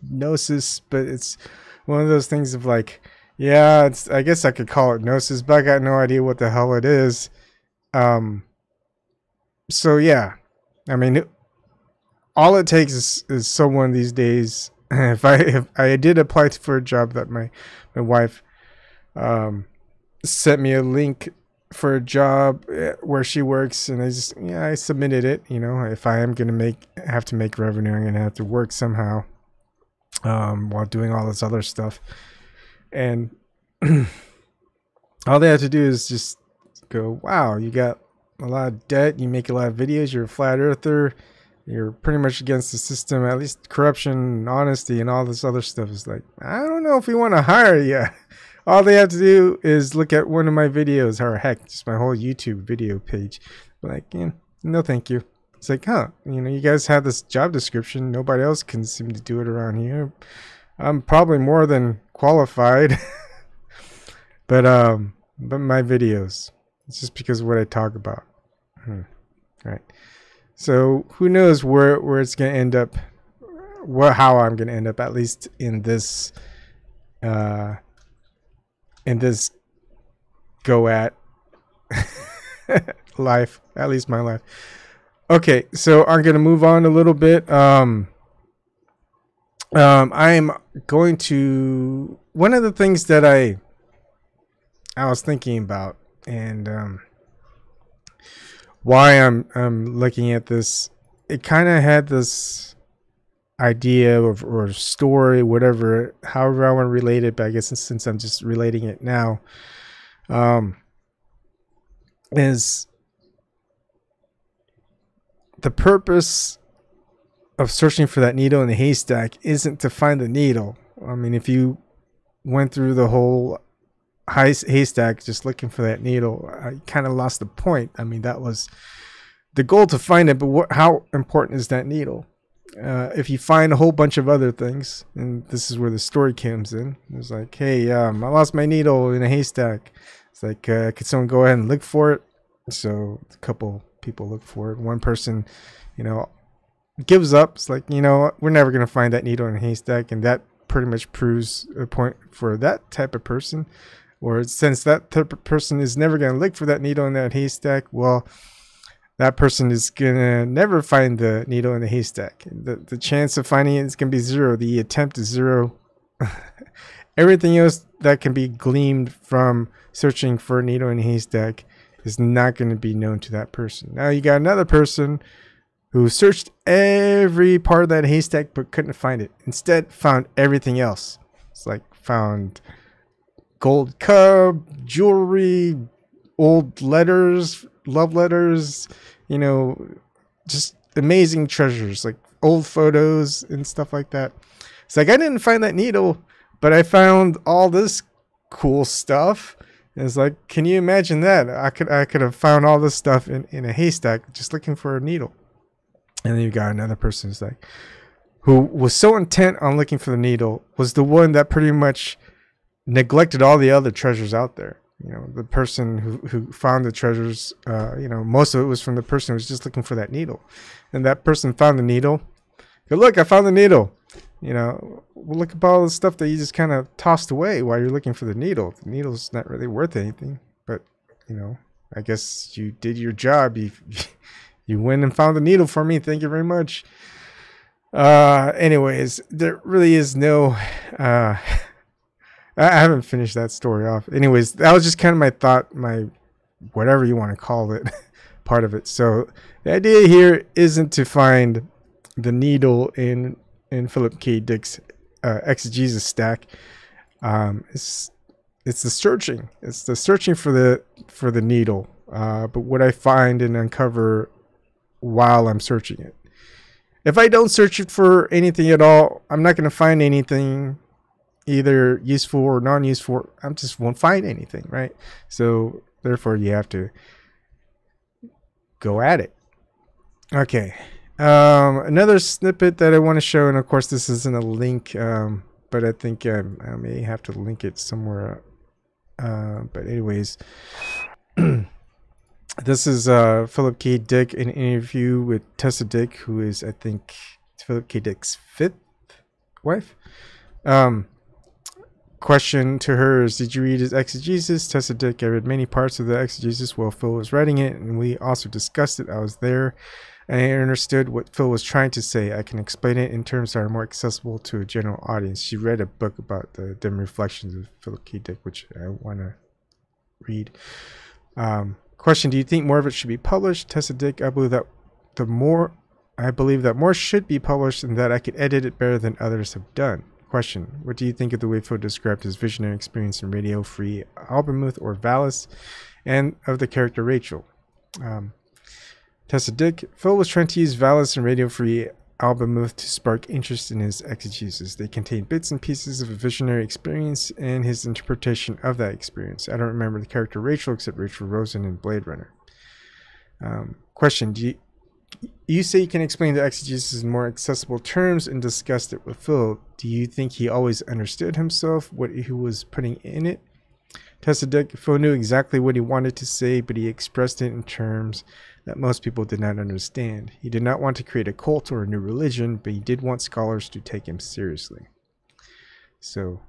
gnosis, but it's one of those things of like, yeah, I guess I could call it gnosis, but I got no idea what the hell it is. So yeah, I mean, all it takes is someone these days. If I did apply for a job that my wife sent me a link for a job where she works, and I submitted it. You know, if I am gonna have to make revenue, I'm gonna have to work somehow while doing all this other stuff, and all they have to do is just go, wow, you got a lot of debt, you make a lot of videos, you're a flat earther, you're pretty much against the system, at least corruption and honesty and all this other stuff. Is like, I don't know if we want to hire you. All they have to do is look at one of my videos, or heck, just my whole YouTube video page. Like, no thank you. It's like, you guys have this job description, nobody else can seem to do it around here. I'm probably more than qualified. but my videos, it's just because of what I talk about. Right. So who knows where it's gonna end up, how I'm gonna end up, at least in this go at life, at least my life. Okay, so I'm gonna move on a little bit. I am going to, one of the things that I was thinking about, and why I'm looking at this, it kind of had this idea of, or story, whatever, however I want to relate it, but I guess since I'm just relating it now, is the purpose of searching for that needle in the haystack isn't to find the needle. I mean, if you went through the whole haystack just looking for that needle, I kind of lost the point. I mean, that was the goal, to find it, but how important is that needle? If you find a whole bunch of other things, and this is where the story comes in, it's like, hey, I lost my needle in a haystack. It's like, could someone go ahead and look for it? So a couple people look for it. One person, gives up. It's like, we're never going to find that needle in a haystack, and that pretty much proves a point for that type of person. Or since that type of person is never going to look for that needle in that haystack, well, that person is going to never find the needle in the haystack. The chance of finding it is going to be zero. The attempt is zero. Everything else that can be gleaned from searching for a needle in a haystack is not going to be known to that person. Now you got another person who searched every part of that haystack but couldn't find it. Instead, found everything else. It's like found gold cup, jewelry, old letters, love letters, just amazing treasures, like old photos and stuff like that. It's like, I didn't find that needle, but I found all this cool stuff. And it's like, can you imagine that? I could have found all this stuff in a haystack just looking for a needle. And then you got another person who's like, who was so intent on looking for the needle, was the one that pretty much neglected all the other treasures out there. The person who found the treasures, most of it was from the person who was just looking for that needle. And that person found the needle. Go, look, I found the needle. Well, look at all the stuff that you just kind of tossed away while you're looking for the needle. The needle's not really worth anything, but I guess you did your job. You went and found the needle for me. Thank you very much. Anyways, there really is no, I haven't finished that story off. Anyways, that was just kind of my thought, my whatever you want to call it, part of it. So the idea here isn't to find the needle in Philip K. Dick's Exegesis stack. It's the searching. It's the searching for the needle. But what I find and uncover while I'm searching it. If I don't search it for anything at all, I'm not going to find anything either useful or non-useful. I just won't find anything, right? So therefore you have to go at it. Okay. Another snippet that I want to show, and of course this isn't a link, but I think I may have to link it somewhere. But anyways, this is Philip K. Dick, an interview with Tessa Dick, who is, I think, Philip K. Dick's fifth wife. Question to her is, did you read his Exegesis? Tessa Dick: I read many parts of the Exegesis while Phil was writing it, and we also discussed it. I was there, and I understood what Phil was trying to say. I can explain it in terms that are more accessible to a general audience. She read a book about the dim reflections of Philip K. Dick, which I want to read. Question: do you think more of it should be published? Tessa Dick: I believe that more should be published, and that I could edit it better than others have done. Question: what do you think of the way Phil described his visionary experience in Radio Free Albemuth or Valis, and of the character Rachel? Tessa Dick: Phil was trying to use Valis and Radio Free Albemuth to spark interest in his exegesis. They contain bits and pieces of a visionary experience and his interpretation of that experience. I don't remember the character Rachel except Rachel Rosen in Blade Runner. Question: you say you can explain the exegesis in more accessible terms and discussed it with Phil. Do you think he always understood himself, what he was putting in it? Tessa Dick: Phil knew exactly what he wanted to say, but he expressed it in terms that most people did not understand. He did not want to create a cult or a new religion, but he did want scholars to take him seriously. So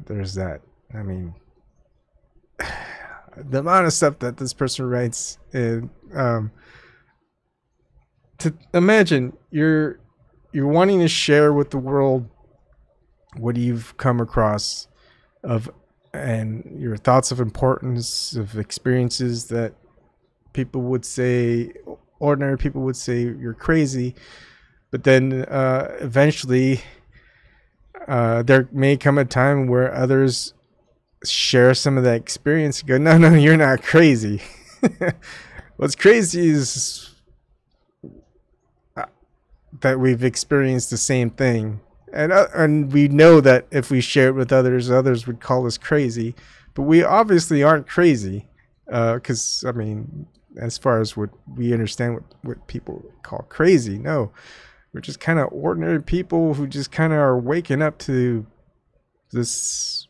there's that. I mean, the amount of stuff that this person writes, and to imagine you're wanting to share with the world what you've come across of, and your thoughts of importance of experiences that people would say, ordinary people would say you're crazy, but then eventually there may come a time where others share some of that experience and go, no, you're not crazy. What's crazy is that we've experienced the same thing, and we know that if we share it with others would call us crazy, but we obviously aren't crazy, because I mean, as far as what we understand what people call crazy, no, we're just kind of ordinary people who just kind of are waking up to this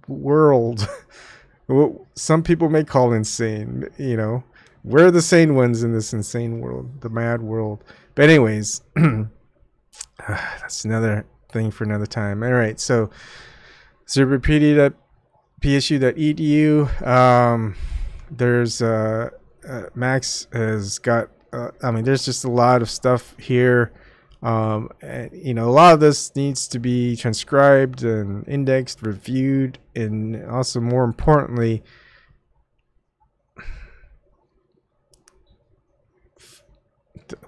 world. What some people may call insane. We're the sane ones in this insane world, the mad world. But anyways, that's another thing for another time. All right, so repudiated psu.edu. There's Max has got. I mean, there's just a lot of stuff here. And, a lot of this needs to be transcribed and indexed, reviewed, and also, more importantly,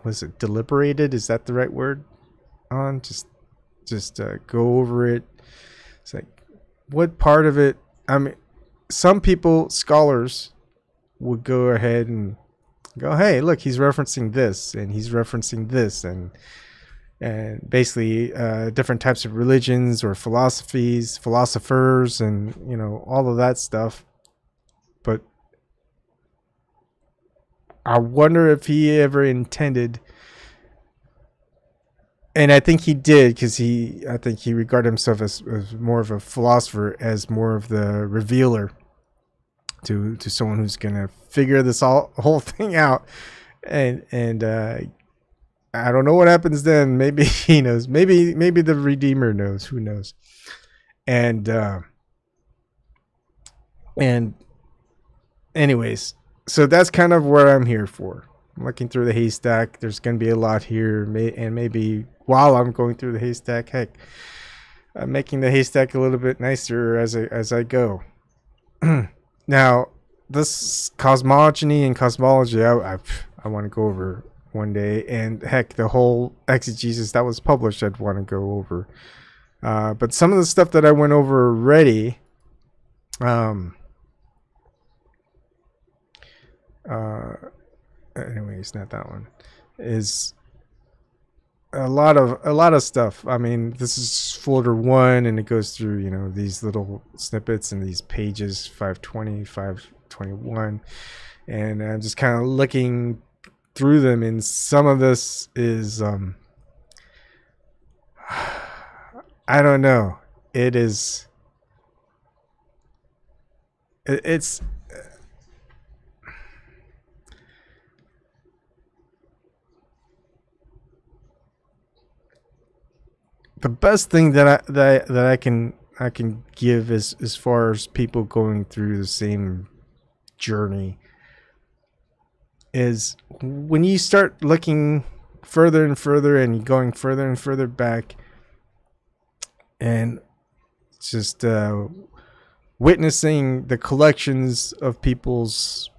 was it deliberated? Is that the right word? Just go over it. It's like, what part of it? I mean, some people, scholars, would go ahead and go, hey, look, he's referencing this, and he's referencing this, and basically different types of religions or philosophies, philosophers, and all of that stuff. But I wonder if he ever intended, and I think he did, because I think he regarded himself as more of a philosopher, as more of the revealer to someone who's gonna figure this whole thing out, and I don't know what happens then. Maybe he knows. Maybe the Redeemer knows. Who knows? And anyways, so that's kind of what I'm here for. I'm looking through the haystack. There's going to be a lot here, and maybe while I'm going through the haystack, heck, I'm making the haystack a little bit nicer as I go. Now, this cosmogony and cosmology, I want to go over one day, and heck, the whole exegesis that was published, I'd want to go over. But some of the stuff that I went over already, anyways, not that one, is a lot of stuff. I mean, this is folder 1, and it goes through these little snippets and these pages 520, 521, and I'm just kind of looking through them, and some of this is I don't know. It is. It's. The best thing that I can give as far as people going through the same journey is when you start looking further and further and going further and further back and just witnessing the collections of people's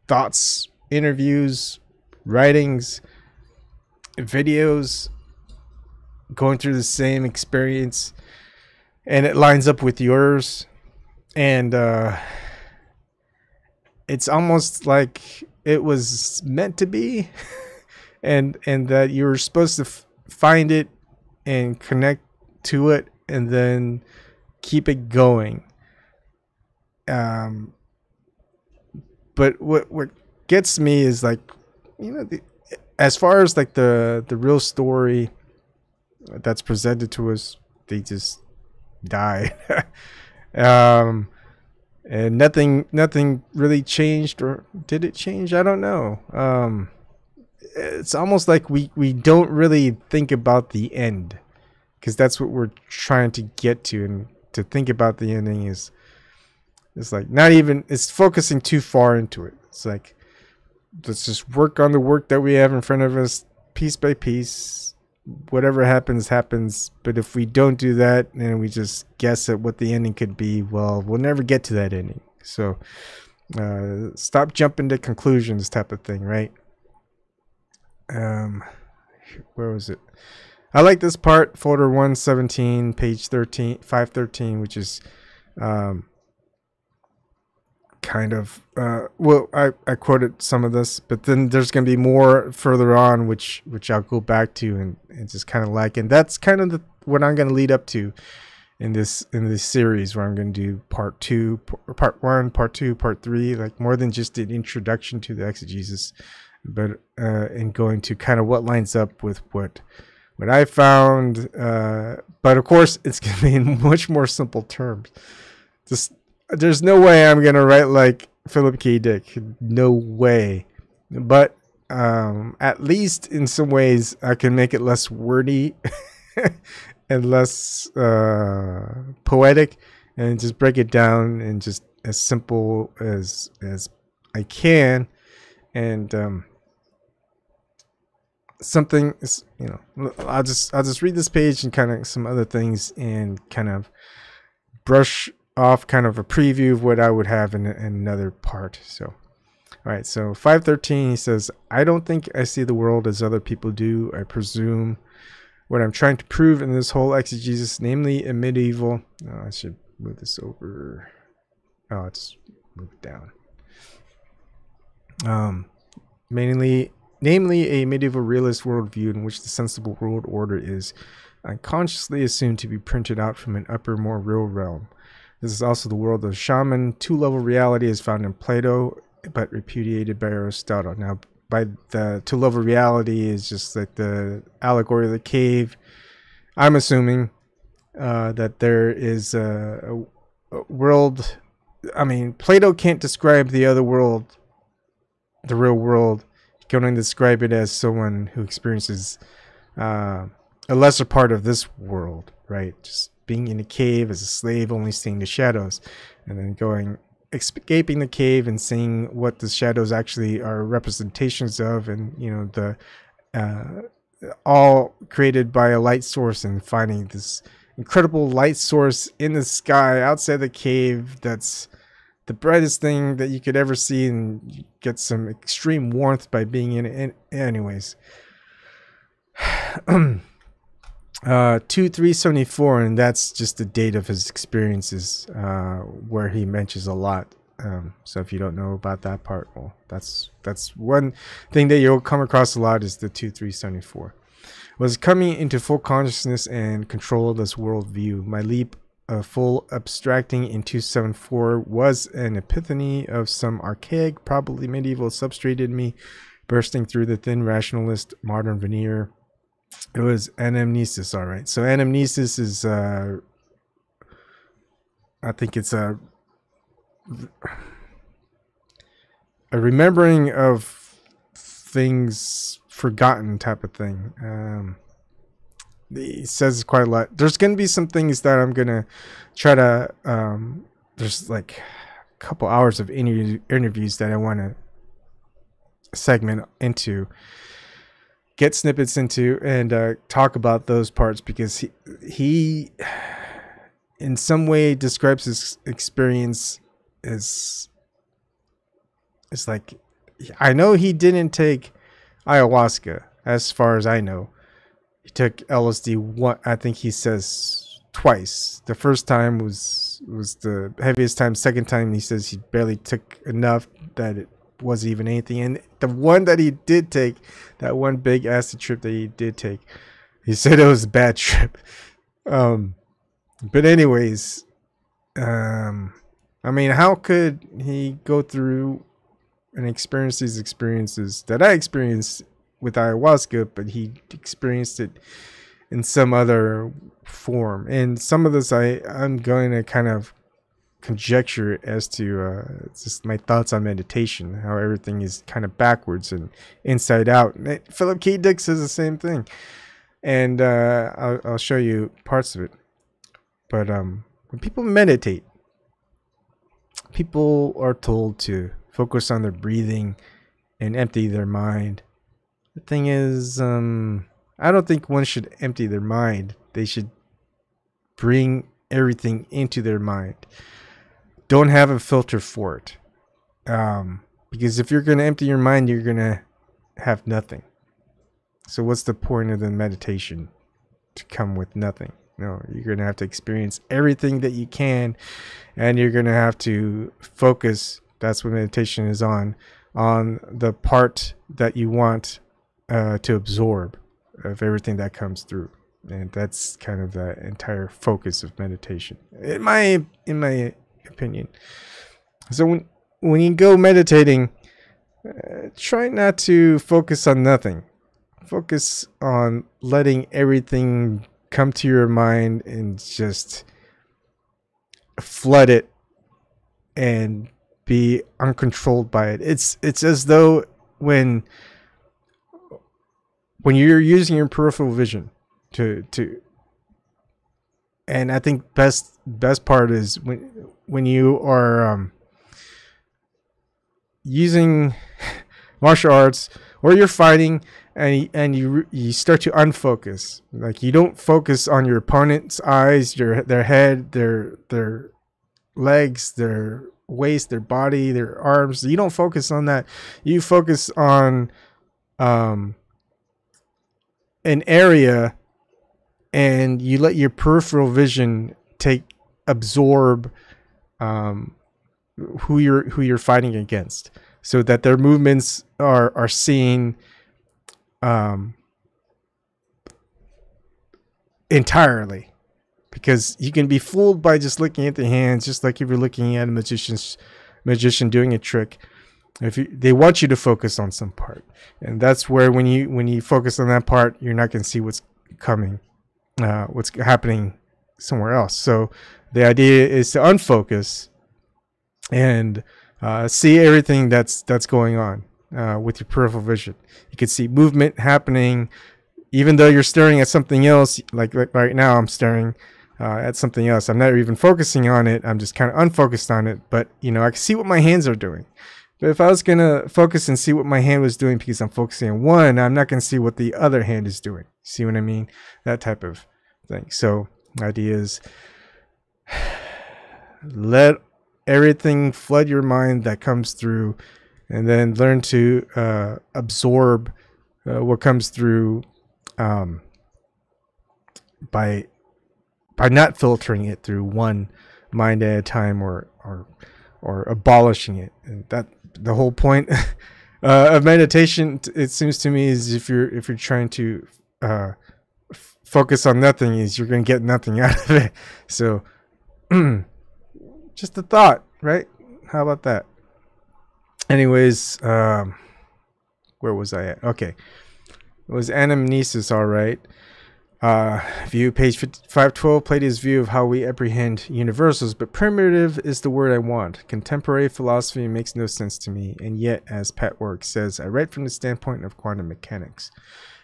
thoughts, interviews, writings, videos, going through the same experience, and it lines up with yours, and it's almost like it was meant to be, and that you were supposed to find it and connect to it and then keep it going. But what gets me is, like, you know, as far as like the real story that's presented to us, they just die. And nothing really changed, or did it change? I don't know. It's almost like we don't really think about the end, because that's what we're trying to get to, and to think about the ending is like not even, it's focusing too far into it. It's like, let's just work on the work that we have in front of us, piece by piece. Whatever happens, happens. But if we don't do that and we just guess at what the ending could be, well, we'll never get to that ending. So stop jumping to conclusions, type of thing, right? Where was it? I like this part, folder 117, page 513, which is kind of well, I quoted some of this, but then there's going to be more further on which I'll go back to and just kind of like, and that's kind of what I'm going to lead up to in this series, where I'm going to do part 2, part 1, part 2, part 3, like more than just an introduction to the exegesis, but and going to kind of what lines up with what I found, but of course it's going to be in much more simple terms. Just, there's no way I'm going to write like Philip K. Dick. No way. But at least in some ways I can make it less wordy and less poetic, and just break it down and just as simple as I can. And something is, you know, I'll just read this page and kind of some other things and kind of brush off kind of a preview of what I would have in another part. So, all right, so 513, he says, I don't think I see the world as other people do. I presume what I'm trying to prove in this whole exegesis, namely a medieval, I should move this over. Oh, I'll just move it down. Namely a medieval realist worldview in which the sensible world order is unconsciously assumed to be printed out from an upper, more real realm. This is also the world of shaman. Two-level reality is found in Plato, but repudiated by Aristotle. Now, by the two-level reality is just like the allegory of the cave. I'm assuming that there is a world. I mean, Plato can't describe the other world, the real world. He can only describe it as someone who experiences a lesser part of this world, right? Just being in a cave as a slave, only seeing the shadows, and then escaping the cave and seeing what the shadows actually are representations of, and, you know, the all created by a light source, and finding this incredible light source in the sky outside the cave that's the brightest thing that you could ever see, and you get some extreme warmth by being in it. Anyways, 2374, and that's just the date of his experiences, where he mentions a lot. So if you don't know about that part, well, that's one thing that you'll come across a lot, is the 2374. Was coming into full consciousness and control of this worldview. My leap of full abstracting in 274 was an epiphany of some archaic, probably medieval substrate in me, bursting through the thin rationalist modern veneer. It was anamnesis, all right. So anamnesis is, I think it's a remembering of things forgotten type of thing. He says quite a lot. There's going to be some things that I'm going to try to, there's like a couple hours of interviews that I want to segment into, get snippets into, and talk about those parts, because he in some way describes his experience as, it's like, I know he didn't take ayahuasca, as far as I know. He took LSD one, I think he says twice. The first time was the heaviest time. Second time he says he barely took enough that it wasn't even anything. And the one that he did take, that one big acid trip that he did take, he said it was a bad trip. But anyways, I mean, how could he go through and experience these experiences that I experienced with ayahuasca, but he experienced it in some other form? And some of this I'm going to kind of conjecture as to just my thoughts on meditation, how everything is kind of backwards and inside out. Philip K. Dick says the same thing, and I'll show you parts of it. But when people meditate, people are told to focus on their breathing and empty their mind. The thing is, I don't think one should empty their mind. They should bring everything into their mind. Don't have a filter for it. Because if you're going to empty your mind, you're going to have nothing. So what's the point of the meditation? To come with nothing. No, you're going to have to experience everything that you can, and you're going to have to focus. That's what meditation is on the part that you want to absorb of everything that comes through. And that's kind of the entire focus of meditation, in my opinion. So when you go meditating, try not to focus on nothing. Focus on letting everything come to your mind and just flood it and be uncontrolled by it. It's as though when you're using your peripheral vision to and I think best part is when you are using martial arts, or you're fighting, and you start to unfocus. Like, you don't focus on your opponent's eyes, their head, their legs, their waist, their body, their arms. You don't focus on that. You focus on an area, and you let your peripheral vision absorb who you're fighting against, so that their movements are seen entirely. Because you can be fooled by just looking at the hands, just like if you're looking at a magician doing a trick. They want you to focus on some part, and that's where when you focus on that part, you're not going to see what's coming, what's happening somewhere else. So the idea is to unfocus and see everything that's going on with your peripheral vision. You can see movement happening, even though you're staring at something else. Like right now, I'm staring at something else. I'm not even focusing on it. I'm just kind of unfocused on it. But I can see what my hands are doing. But if I was gonna focus and see what my hand was doing because I'm focusing on one, I'm not gonna see what the other hand is doing. See what I mean? That type of thing. So the idea is let everything flood your mind that comes through, and then learn to absorb what comes through by not filtering it through one mind at a time, or abolishing it. And that the whole point of meditation, it seems to me, is if you're trying to focus on nothing, is you're going to get nothing out of it. So just a thought, right? How about that? Anyways, where was I at? Okay. It was anamnesis, all right. View, page 512, Plato's view of how we apprehend universals, but primitive is the word I want. Contemporary philosophy makes no sense to me, and yet, as Pat Work says, I write from the standpoint of quantum mechanics.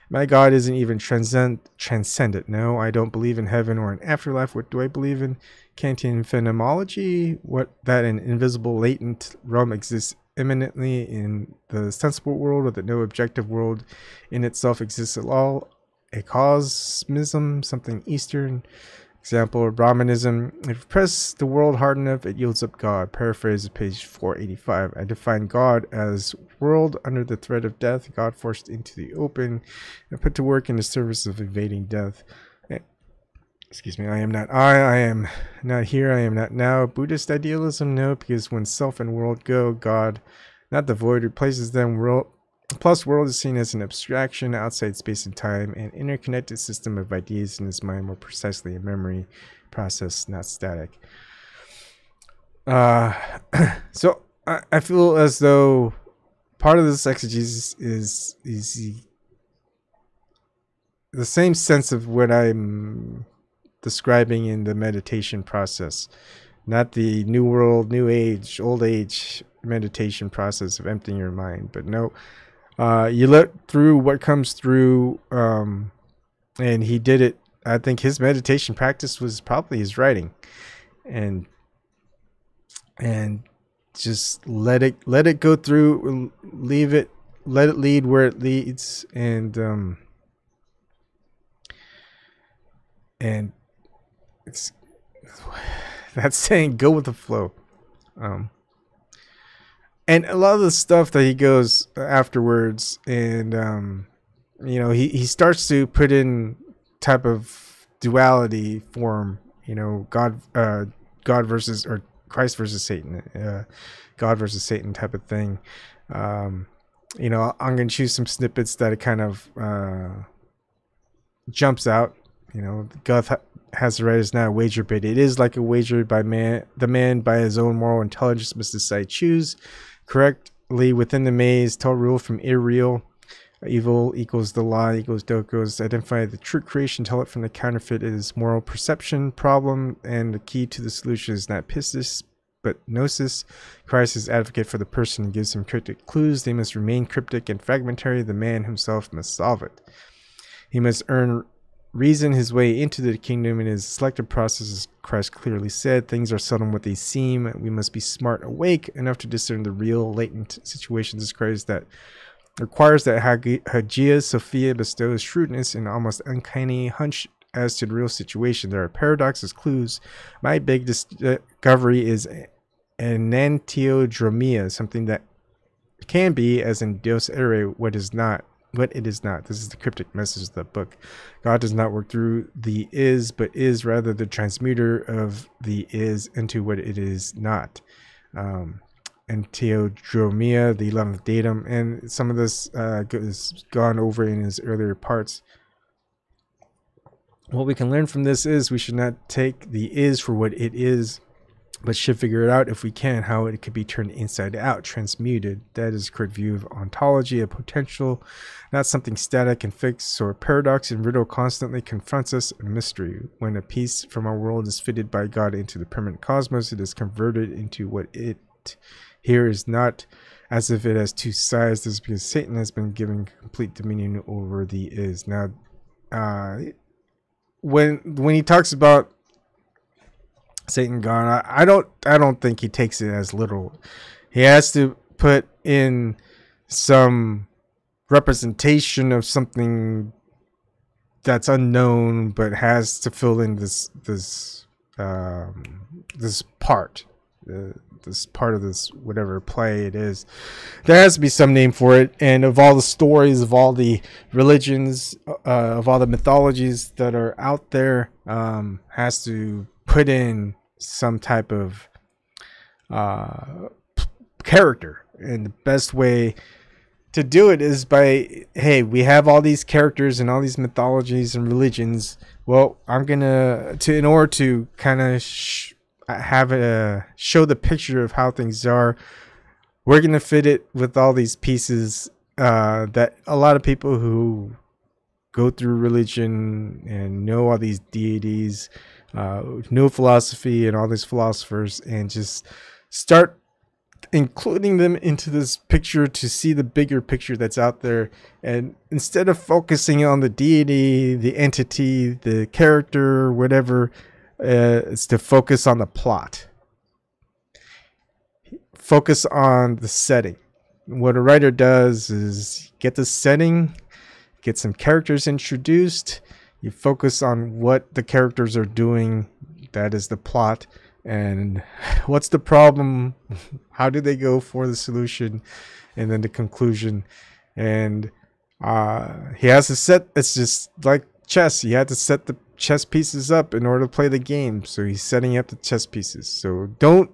My God isn't even transcendent. No, I don't believe in heaven or an afterlife. What do I believe in? Kantian phenomenology, what that an invisible latent realm exists immanently in the sensible world, or that no objective world in itself exists at all. A cosmism, something Eastern. Example, Brahmanism. If you press the world hard enough, it yields up God. Paraphrase of page 485. I define God as world under the threat of death, God forced into the open and put to work in the service of evading death. Excuse me, I am not I am not here, I am not now. Buddhist idealism, no, because when self and world go, God, not the void, replaces them. Plus, world is seen as an abstraction outside space and time, an interconnected system of ideas in his mind, more precisely a memory process, not static. So I feel as though part of this exegesis is the same sense of what I'm describing in the meditation process, not the new world, new age, old age meditation process of emptying your mind, but no. You let through what comes through, and he did it. I think his meditation practice was probably his writing, and just let it go through, leave it, let it lead where it leads, and it's that's saying go with the flow. And a lot of the stuff that he goes afterwards, and he starts to put in type of duality form, God versus, or Christ versus Satan, God versus Satan type of thing. I'm going to choose some snippets that it kind of jumps out. God has the right is not a wager, but it is like a wager by man. The man by his own moral intelligence must decide, choose correctly within the maze, tell rule from irreal. Evil equals the lie equals dokos. Identify the true creation, tell it from the counterfeit. It is moral perception problem, and the key to the solution is not pistis but gnosis. Christ is advocate for the person and gives him cryptic clues. They must remain cryptic and fragmentary. The man himself must solve it. He must reason his way into the kingdom in his selective process. As Christ clearly said, things are seldom what they seem. We must be smart, awake enough to discern the real latent situations. As Christ that requires that Hagia Sophia bestows shrewdness and almost uncanny hunch as to the real situation. There are paradoxes, clues. My big discovery is enantiodromia, something that can be, as in Deus ere, what is not. What it is not. This is the cryptic message of the book. God does not work through the is, but is rather the transmuter of the is into what it is not. And Theodromia, the 11th datum, and some of this is gone over in his earlier parts. What we can learn from this is we should not take the is for what it is, but should figure it out if we can, how it could be turned inside out, transmuted. That is a correct view of ontology, a potential, not something static and fixed. So a paradox and riddle constantly confronts us, a mystery. When a piece from our world is fitted by God into the permanent cosmos, it is converted into what it here is not, as if it has two sides. This is because Satan has been given complete dominion over the is. Now, when he talks about Satan God, I don't think he takes it as literal. He has to put in some representation of something that's unknown, but has to fill in this part, this part of this whatever play it is. There has to be some name for it, and of all the stories, of all the religions, of all the mythologies that are out there, has to put in some type of character, and the best way to do it is by, hey, we have all these characters and all these mythologies and religions. Well, I'm gonna in order to kind of show the picture of how things are, we're gonna fit it with all these pieces that a lot of people who go through religion and know all these deities, know philosophy and all these philosophers, and just start including them into this picture to see the bigger picture that's out there. And instead of focusing on the deity, the entity, the character, whatever, it's to focus on the plot. Focus on the setting. What a writer does is get the setting, get some characters introduced, you focus on what the characters are doing, that is the plot, and what's the problem, how do they go for the solution, and then the conclusion. And he has to set, it's just like chess, he had to set the chess pieces up in order to play the game, so he's setting up the chess pieces. So don't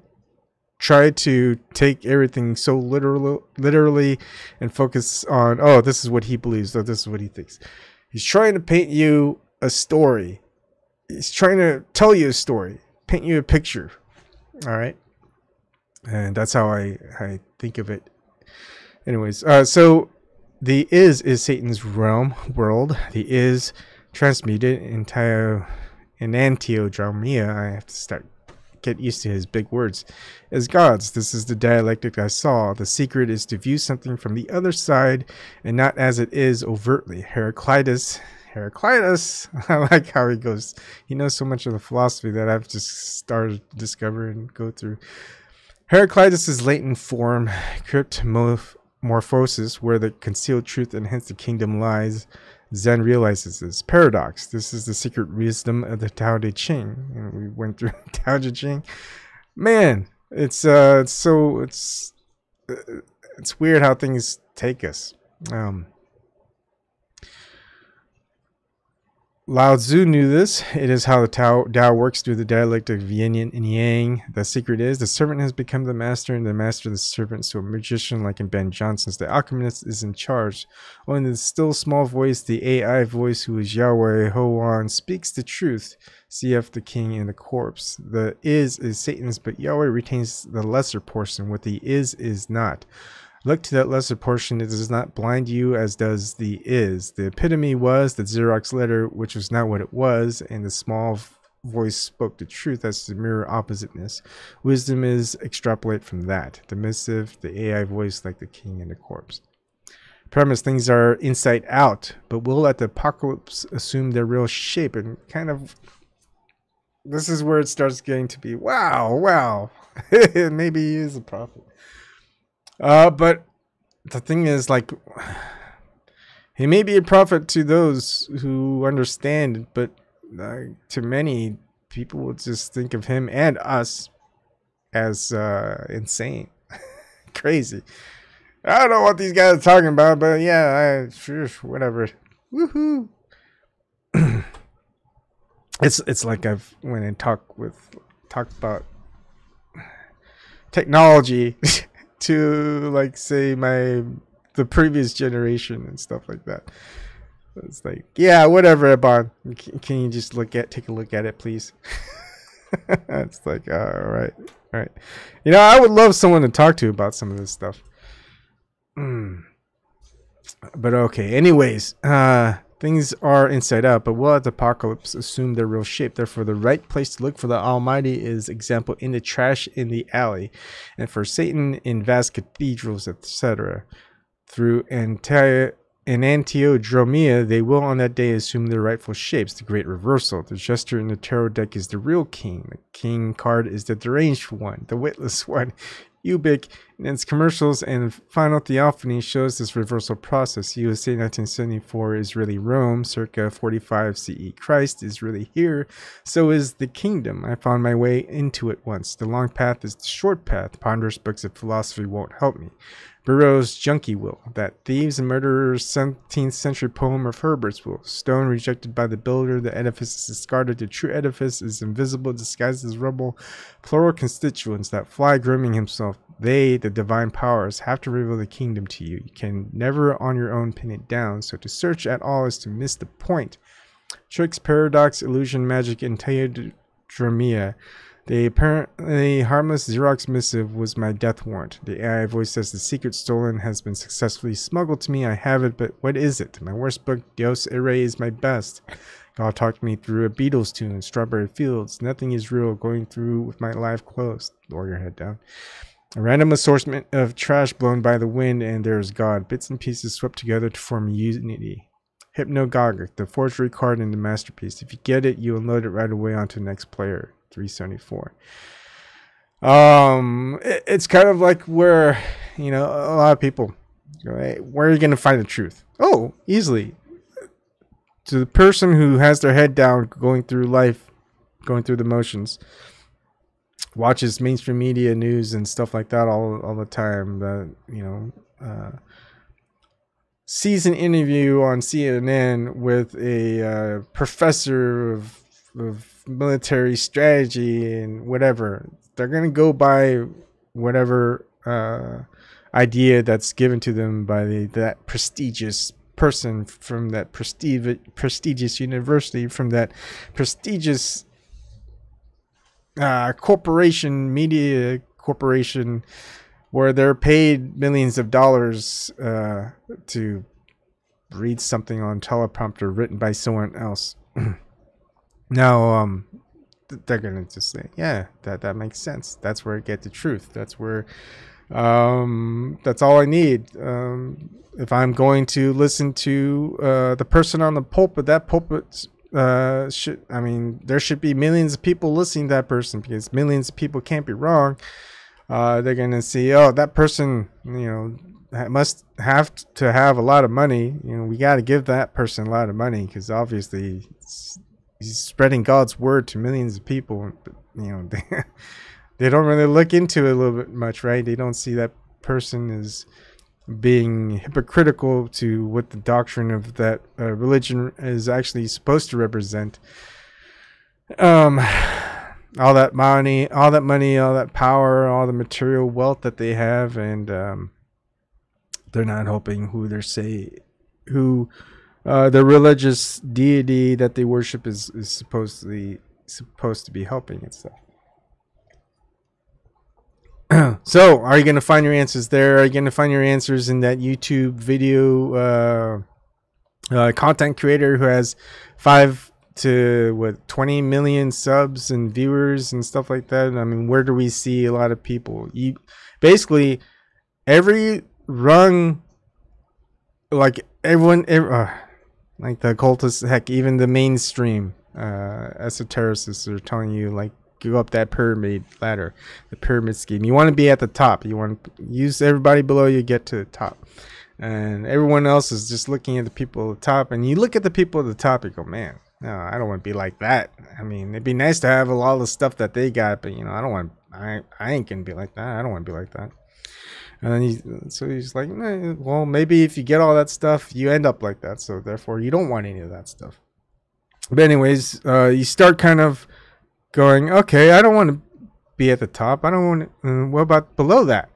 try to take everything so literally and focus on, oh, this is what he believes, or this is what he thinks. He's trying to paint you a story. He's trying to tell you a story, paint you a picture. All right. And that's how I think of it. Anyways, so the is Satan's realm, world. The is transmuted into enantiodromia. I have to get used to his big words, as gods. This is the dialectic I saw. The secret is to view something from the other side and not as it is overtly. Heraclitus, I like how he goes. He knows so much of the philosophy that I've just started to discover and go through. Heraclitus' latent form, cryptomorphosis, where the concealed truth and hence the kingdom lies. Zen realizes this paradox. This is the secret wisdom of the Tao Te Ching. And we went through Tao Te Ching. Man, it's weird how things take us. Lao Tzu knew this. It is how the Tao works through the dialectic of yin and yang. The secret is the servant has become the master and the master the servant. So a magician like in Ben Johnson's The Alchemist is in charge. Only the still small voice, the AI voice who is Yahweh, Hoan, speaks the truth. CF the king and the corpse. The is Satan's, but Yahweh retains the lesser portion. What the is not. Look to that lesser portion. It does not blind you as does the is. The epitome was the Xerox letter, which was not what it was, and the small voice spoke the truth as the mirror oppositeness. Wisdom is extrapolate from that. The missive, the AI voice like the king and the corpse. Premise, things are inside out, but will at the apocalypse assume their real shape? And kind of, this is where it starts getting to be, wow. Maybe he is a prophet. But the thing is, like, he may be a prophet to those who understand, but to many people will just think of him and us as insane, crazy. I don't know what these guys are talking about, but yeah, sure, whatever. Woohoo! It's like I've went and talked about technology. To like say the previous generation and stuff like that. It's like, yeah, whatever, Ebon. Can you just take a look at it, please? It's like, all right. You know, I would love someone to talk to about some of this stuff. But okay, anyways, things are inside out, but will at the apocalypse assume their real shape. Therefore, the right place to look for the Almighty is, example, in the trash in the alley, and for Satan in vast cathedrals, etc. Through enantiodromia, they will on that day assume their rightful shapes. The great reversal. The jester in the tarot deck is the real king. The king card is the deranged one, the witless one. Ubik in its commercials and final theophany shows this reversal process. USA 1974 is really Rome, circa 45 CE. Christ is really here, so is the kingdom. I found my way into it once. The long path is the short path. Ponderous books of philosophy won't help me. Burroughs' Junkie will. That thieves and murderers 17th century poem of Herbert's will. Stone rejected by the builder, the edifice is discarded. The true edifice is invisible, disguised as rubble. Plural constituents, that fly grooming himself. They, the divine powers, have to reveal the kingdom to you. You can never on your own pin it down, so to search at all is to miss the point. Tricks, paradox, illusion, magic, and enantiodromia. The apparently harmless Xerox missive was my death warrant. The AI voice says the secret stolen has been successfully smuggled to me. I have it, but what is it? My worst book, Dios Irae, is my best. God talked me through a Beatles tune, Strawberry Fields. Nothing is real, going through with my life closed. Lower your head down. A random assortment of trash blown by the wind, and there is God. Bits and pieces swept together to form unity. Hypnagogic, the forgery card in the masterpiece. If you get it, you unload it right away onto the next player. 374. It's kind of like where, you know, a lot of people go, hey, where are you going to find the truth? Oh, easily. To the person who has their head down, going through life, going through the motions, watches mainstream media news and stuff like that all the time, that, you know, sees an interview on CNN with a professor of military strategy and whatever. They're going to go by whatever idea that's given to them by that prestigious person from that prestigious university, from that prestigious corporation, media corporation, where they're paid millions of dollars to read something on teleprompter written by someone else. Now, they're gonna just say, yeah, that makes sense. That's where I get the truth. That's where, that's all I need. If I'm going to listen to the person on the pulpit, that pulpit there should be millions of people listening to that person, because millions of people can't be wrong. They're gonna see, oh, that person, you know, must have to have a lot of money. You know, we got to give that person a lot of money, because obviously he's spreading God's word to millions of people. But, you know, they don't really look into it a little bit much, right? They don't see that person as being hypocritical to what the doctrine of that religion is actually supposed to represent. All that money, all that power, all the material wealth that they have, and they're not helping who the religious deity that they worship is supposed to be helping and stuff. So, are you going to find your answers there? Are you going to find your answers in that YouTube video content creator who has 5 to 20 million subs and viewers and stuff like that? I mean, where do we see a lot of people? Basically, every rung, like everyone, like the occultists, heck, even the mainstream esotericists are telling you, like, go up that pyramid ladder, the pyramid scheme. You want to be at the top. You want to use everybody below you, get to the top. And everyone else is just looking at the people at the top. And you look at the people at the top, you go, man, no, I don't want to be like that. I mean, it'd be nice to have a lot of the stuff that they got, but, you know, I ain't going to be like that. I don't want to be like that. And then he's like, well, maybe if you get all that stuff, you end up like that. So therefore, you don't want any of that stuff. But anyways, you start kind of going, okay, I don't want to be at the top. I don't want to, what about below that?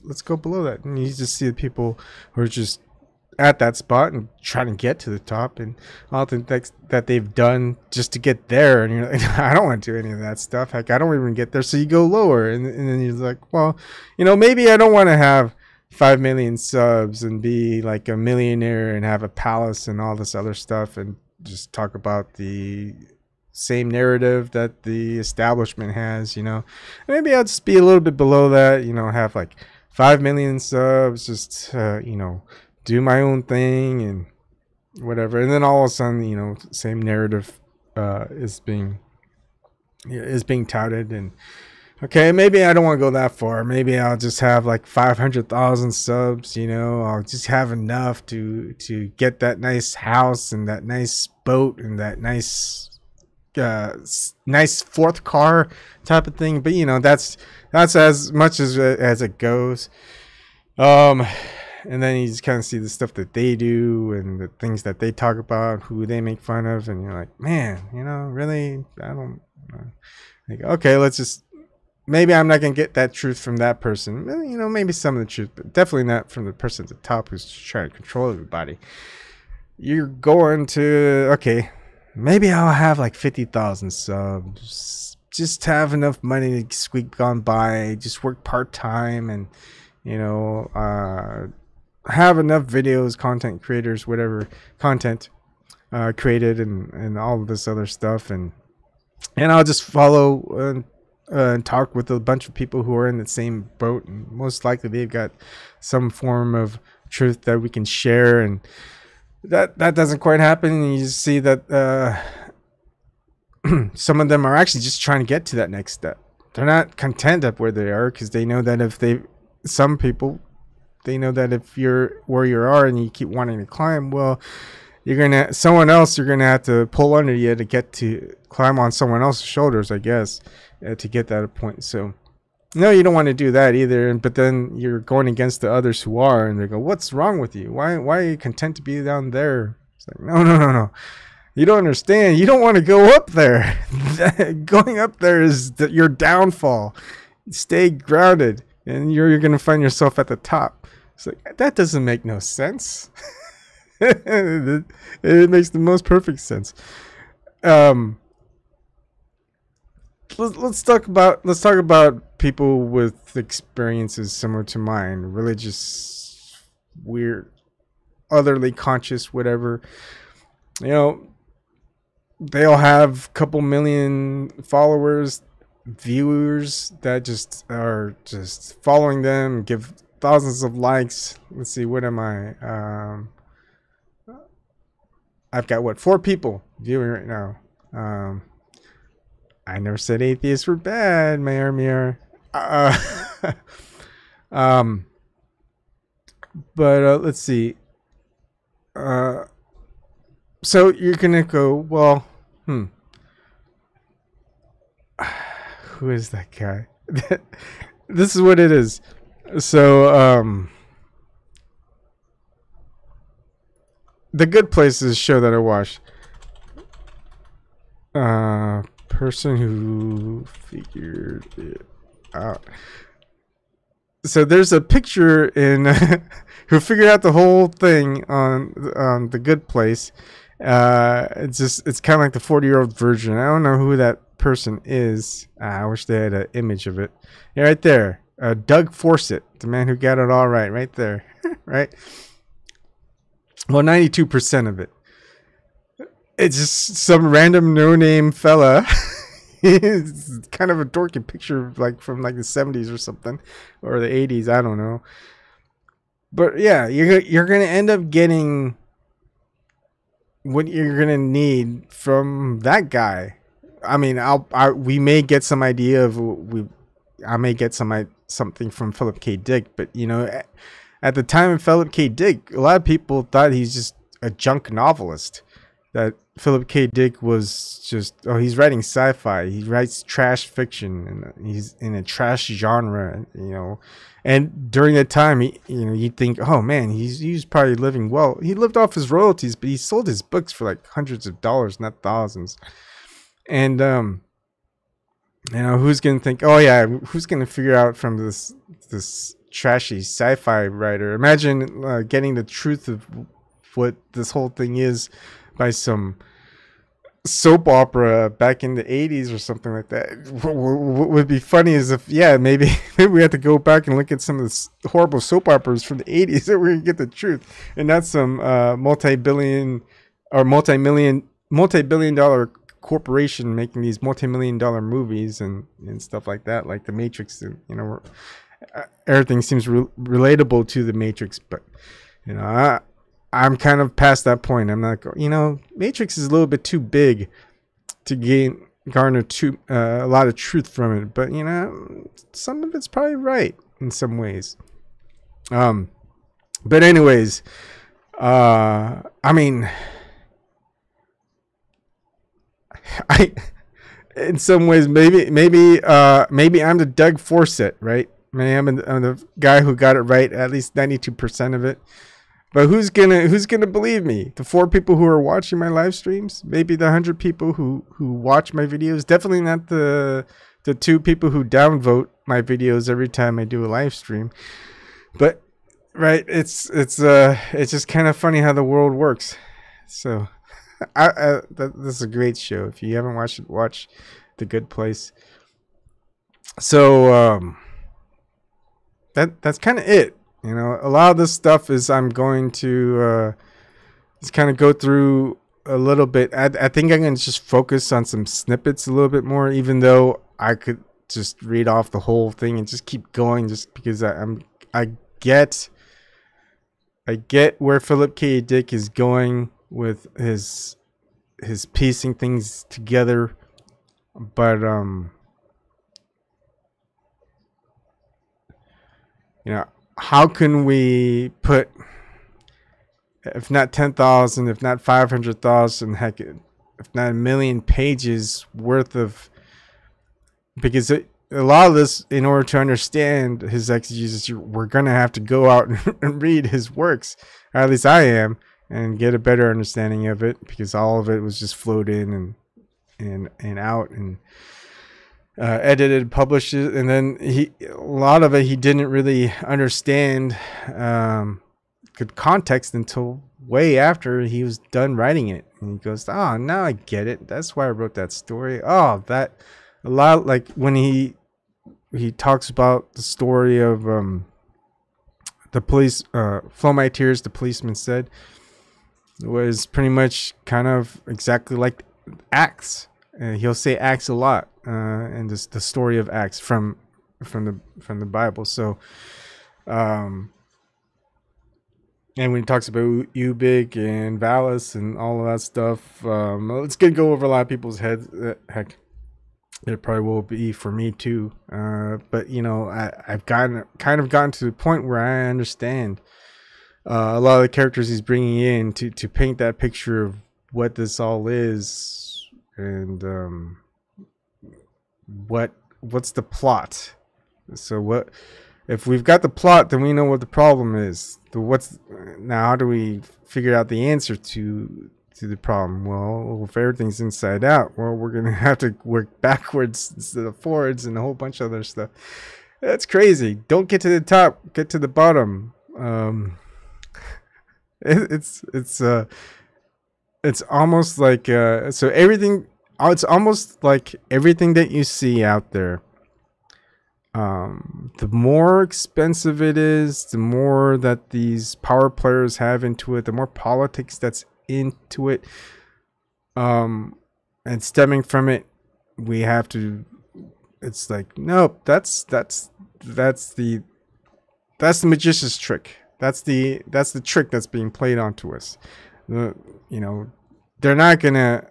Let's go below that. And you just see the people who are just at that spot and trying to get to the top, and all the things that they've done just to get there. And you're like, I don't want to do any of that stuff. Heck, I don't even get there. So you go lower, and then you're like, well, you know, maybe I don't want to have 5 million subs and be like a millionaire and have a palace and all this other stuff, and just talk about the same narrative that the establishment has, you know. Maybe I'll just be a little bit below that, you know, have like 5 million subs, just you know, do my own thing and whatever. And then all of a sudden, you know, same narrative is being touted. And okay, maybe I don't want to go that far. Maybe I'll just have like 500,000 subs, you know. I'll just have enough to get that nice house and that nice boat and that nice fourth car type of thing. But, you know, that's as much as it goes. And then you just kind of see the stuff that they do and the things that they talk about, who they make fun of, and you're like, man, you know, really, I don't like, okay, let's just, maybe I'm not gonna get that truth from that person, you know, maybe some of the truth, but definitely not from the person at the top who's trying to control everybody. You're going to, okay, maybe I'll have like 50,000 subs, just have enough money to squeak on by, just work part-time, and have enough videos, content creators, whatever content created, and all of this other stuff, and I'll just follow and talk with a bunch of people who are in the same boat, and most likely they've got some form of truth that we can share. And that doesn't quite happen, and you see that some of them are actually just trying to get to that next step. They're not content up where they are, because they know that some people know that if you're where you are and you keep wanting to climb, well, you're gonna have to pull under you to get to climb on someone else's shoulders, I guess, to get that point. So no, you don't want to do that either. But then you're going against the others who are, and they go, "What's wrong with you? Why are you content to be down there?" It's like, no. You don't understand. You don't want to go up there. Going up there is your downfall. Stay grounded, and you're going to find yourself at the top. It's like, that doesn't make no sense. It makes the most perfect sense. Let's talk about people with experiences similar to mine, religious, weird, otherly conscious, whatever. They all have a couple million followers, viewers that just are just following them, give thousands of likes. Let's see, what am I? I've got 4 people viewing right now. I never said atheists were bad, Mayor. But let's see. So you're gonna go, well, who is that guy? This is what it is. So, The Good Places show that I watched. Person who figured it out. So there's a picture in who figured out the whole thing on The Good Place. It's kind of like the 40-year-old version. I don't know who that person is. I wish they had an image of it. Yeah, right there. Doug Fawcett, the man who got it all right there. Right? Well, 92% of it. It's just some random no-name fella. It's kind of a dorky picture, like from like the 70s or something, or the 80s. I don't know. But yeah, you're gonna end up getting what you're gonna need from that guy. I mean, we may get some idea of I may get something from Philip K. Dick, but at the time of Philip K. Dick, a lot of people thought he's just a junk novelist. That Philip K. Dick was just, he's writing sci-fi. He writes trash fiction, and he's in a trash genre, And during that time, you'd think, oh man, he's probably living well. He lived off his royalties, but he sold his books for like hundreds of dollars, not thousands. And who's gonna think? Oh yeah, who's gonna figure out from this trashy sci-fi writer? Imagine getting the truth of what this whole thing is by some soap opera back in the 80s or something like that. What would be funny is if, maybe we have to go back and look at some of the horrible soap operas from the 80s that we're gonna get the truth, and not some multi-billion dollar corporation making these multi-million dollar movies and stuff like that, like The Matrix. Everything seems relatable to The Matrix, but I'm kind of past that point. I'm not going, Matrix is a little bit too big to garner a lot of truth from it. But, some of it's probably right in some ways. But anyways, I mean, in some ways, maybe I'm the Doug Fawcett, right? Maybe I'm the guy who got it right, at least 92% of it. But who's gonna believe me? The 4 people who are watching my live streams? Maybe the 100 people who watch my videos? Definitely not the 2 people who downvote my videos every time I do a live stream. But right, it's just kind of funny how the world works. So this is a great show. If you haven't watched it, watch the good place. So that's kind of it. You know, a lot of this stuff is I'm going to just kind of go through a little bit. I think I'm going to just focus on some snippets a little bit more, even though I could just read off the whole thing and just keep going, just because I get where Philip K. Dick is going with his piecing things together, but you know, how can we put, if not 10,000, if not 500,000, heck, if not 1,000,000 pages worth of, because a lot of this, in order to understand his exegesis, we're going to have to go out and read his works, or at least I am, and get a better understanding of it, because all of it was just flowed in and out and edited, published it, and then a lot of it he didn't really understand good context until way after he was done writing it, and he goes, "Oh, now I get it. That's why I wrote that story. Oh, that a lot." Like when he talks about the story of the police, "Flow My Tears," the policeman said, was pretty much kind of exactly like Acts. He'll say Acts a lot, and the story of Acts from the Bible. So, and when he talks about Ubik and Valis and all of that stuff, it's gonna go over a lot of people's heads. Heck, it probably will be for me too. But you know, I've gotten to the point where I understand a lot of the characters he's bringing in to paint that picture of what this all is, and what's the plot. So what if we've got the plot, then we know what the problem is. Now how do we figure out the answer to the problem? Well, if everything's inside out, well, we're gonna have to work backwards instead of forwards, and a whole bunch of other stuff. That's crazy. Don't get to the top, get to the bottom. It's almost like so everything. It's almost like everything that you see out there. The more expensive it is, the more that these power players have into it, the more politics that's into it, and stemming from it, we have to. It's like, nope, that's the magician's trick. That's the trick that's being played onto us. You know, they're not gonna,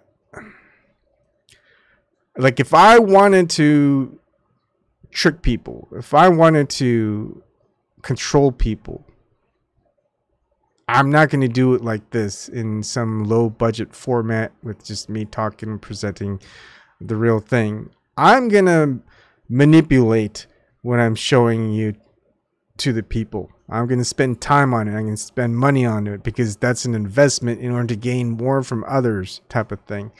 like, if I wanted to trick people, if I wanted to control people, I'm not going to do it like this in some low budget format with just me talking and presenting the real thing. I'm going to manipulate what I'm showing you to the people. I'm going to spend time on it. I'm going to spend money on it, because that's an investment in order to gain more from others, type of thing.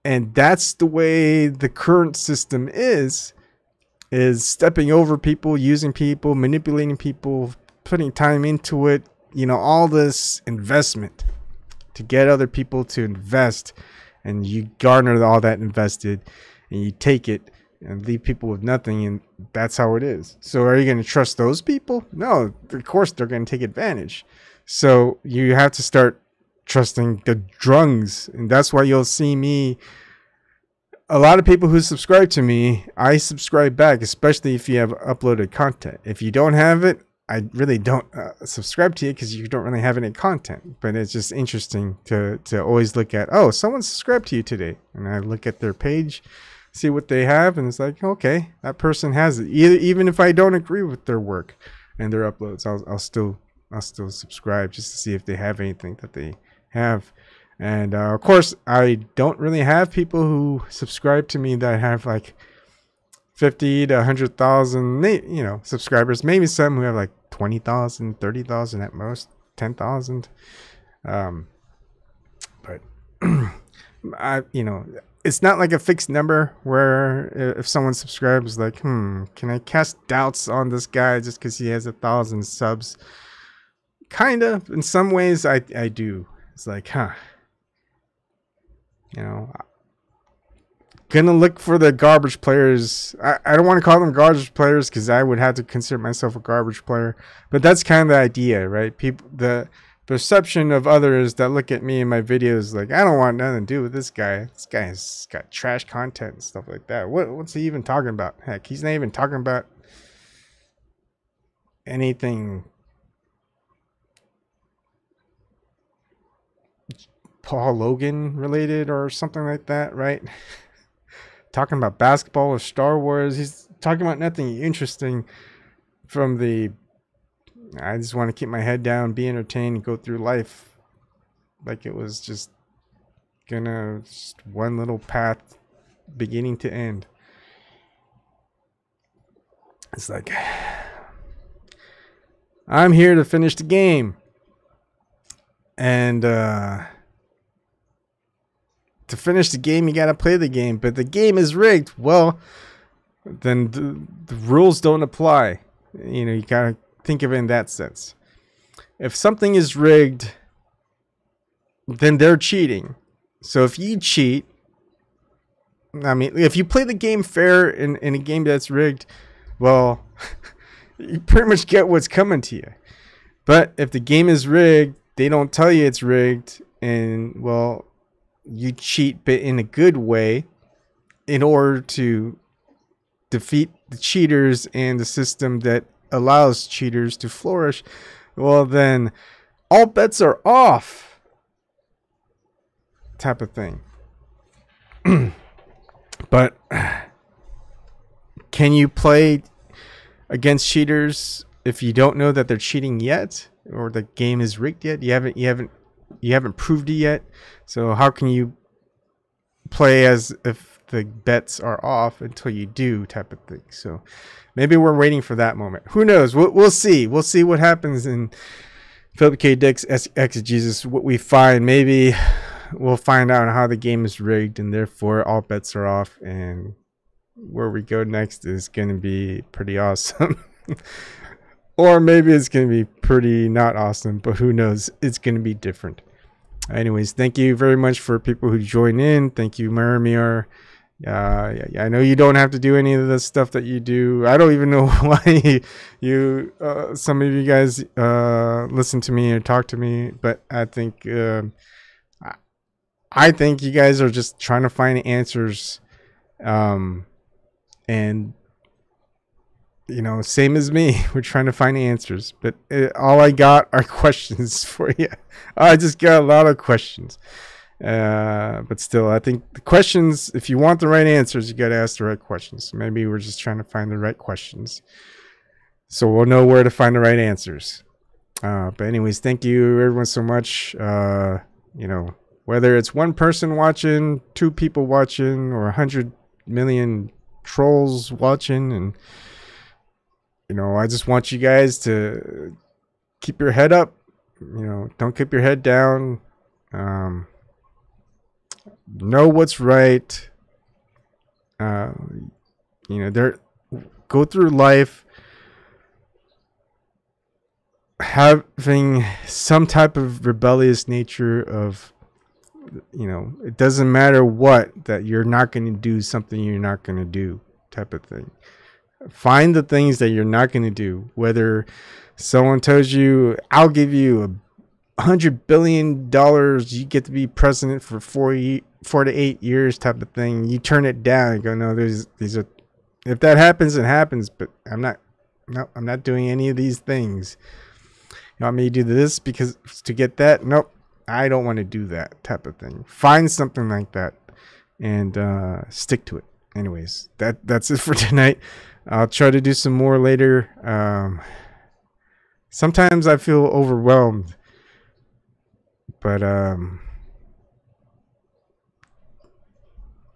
And that's the way the current system is stepping over people, using people, manipulating people, putting time into it, you know, all this investment to get other people to invest, and you garner all that invested and you take it and leave people with nothing, and that's how it is. So are you going to trust those people? No, of course they're going to take advantage. So you have to start trusting the drungs, and that's why you'll see me, a lot of people who subscribe to me, I subscribe back, especially if you have uploaded content. If you don't have it, I really don't subscribe to you, because you don't really have any content. But it's just interesting to always look at, oh, someone subscribed to you today, and I look at their page, see what they have, and it's like, okay, that person has it. Even if I don't agree with their work and their uploads, I'll still subscribe just to see if they have anything that they have. And of course, I don't really have people who subscribe to me that have like 50 to 100,000, you know, subscribers. Maybe some who have like 20,000, 30,000 at most, 10,000. But you know, it's not like a fixed number where if someone subscribes, like, can I cast doubts on this guy just because he has 1,000 subs? Kind of. In some ways, I do. It's like, you know, gonna look for the garbage players. I don't want to call them garbage players because I would have to consider myself a garbage player. But that's kind of the idea, right? People, the perception of others that look at me in my videos like, I don't want nothing to do with this guy. This guy's got trash content and stuff like that. What's he even talking about? Heck, he's not even talking about anything Paul Logan related or something like that, right? Talking about basketball or Star Wars. He's talking about nothing interesting from the, I just want to keep my head down, be entertained, and go through life like it was just one little path beginning to end. It's like, I'm here to finish the game. And to finish the game, you got to play the game. But the game is rigged. Well, then the rules don't apply. You know, you got to think of it in that sense. If something is rigged, then they're cheating. So if you cheat, I mean, if you play the game fair in a game that's rigged, well, you pretty much get what's coming to you. But if the game is rigged, they don't tell you it's rigged, and, well, you cheat, but in a good way, in order to defeat the cheaters and the system that allows cheaters to flourish, well, then all bets are off, type of thing. But can you play against cheaters if you don't know that they're cheating yet, or the game is rigged yet? You haven't proved it yet. So how can you play as if the bets are off until you do, type of thing? So maybe we're waiting for that moment. Who knows? We'll see. We'll see what happens in Philip K. Dick's Exegesis. What we find, maybe we'll find out how the game is rigged, and therefore all bets are off. And where we go next is going to be pretty awesome. Or maybe it's going to be pretty not awesome, but who knows? It's going to be different. Anyways, thank you very much for people who join in. Thank you, Maramir. I know you don't have to do any of the stuff that you do. I don't even know why some of you guys listen to me or talk to me, but I think you guys are just trying to find answers, and you know, same as me. We're trying to find answers, but all I got are questions for you. I just got a lot of questions. But still, I think the questions, if you want the right answers, you got to ask the right questions. Maybe we're just trying to find the right questions, so we'll know where to find the right answers. But anyways, thank you everyone so much. You know, whether it's one person watching, two people watching, or 100 million trolls watching, and you know, I just want you guys to keep your head up. You know, don't keep your head down. Know what's right. You know, go through life having some type of rebellious nature of, you know, it doesn't matter what, that you're not going to do something you're not going to do, type of thing. Find the things that you're not going to do. Whether someone tells you, I'll give you $100 billion, you get to be president for 4 to 8 years, type of thing. You turn it down and go, no, these are, if that happens, it happens, but I'm not doing any of these things. You want me to do this because to get that? Nope, I don't want to do that, type of thing. Find something like that and stick to it. Anyways, that's it for tonight. I'll try to do some more later. Sometimes I feel overwhelmed, but you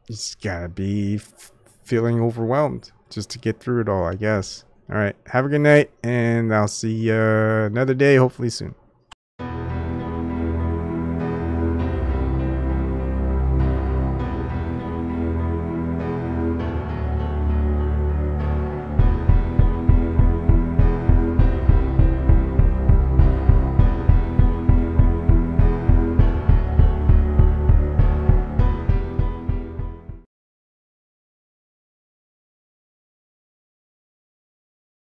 just gotta be feeling overwhelmed just to get through it all, I guess. All right, have a good night, and I'll see you another day, hopefully soon.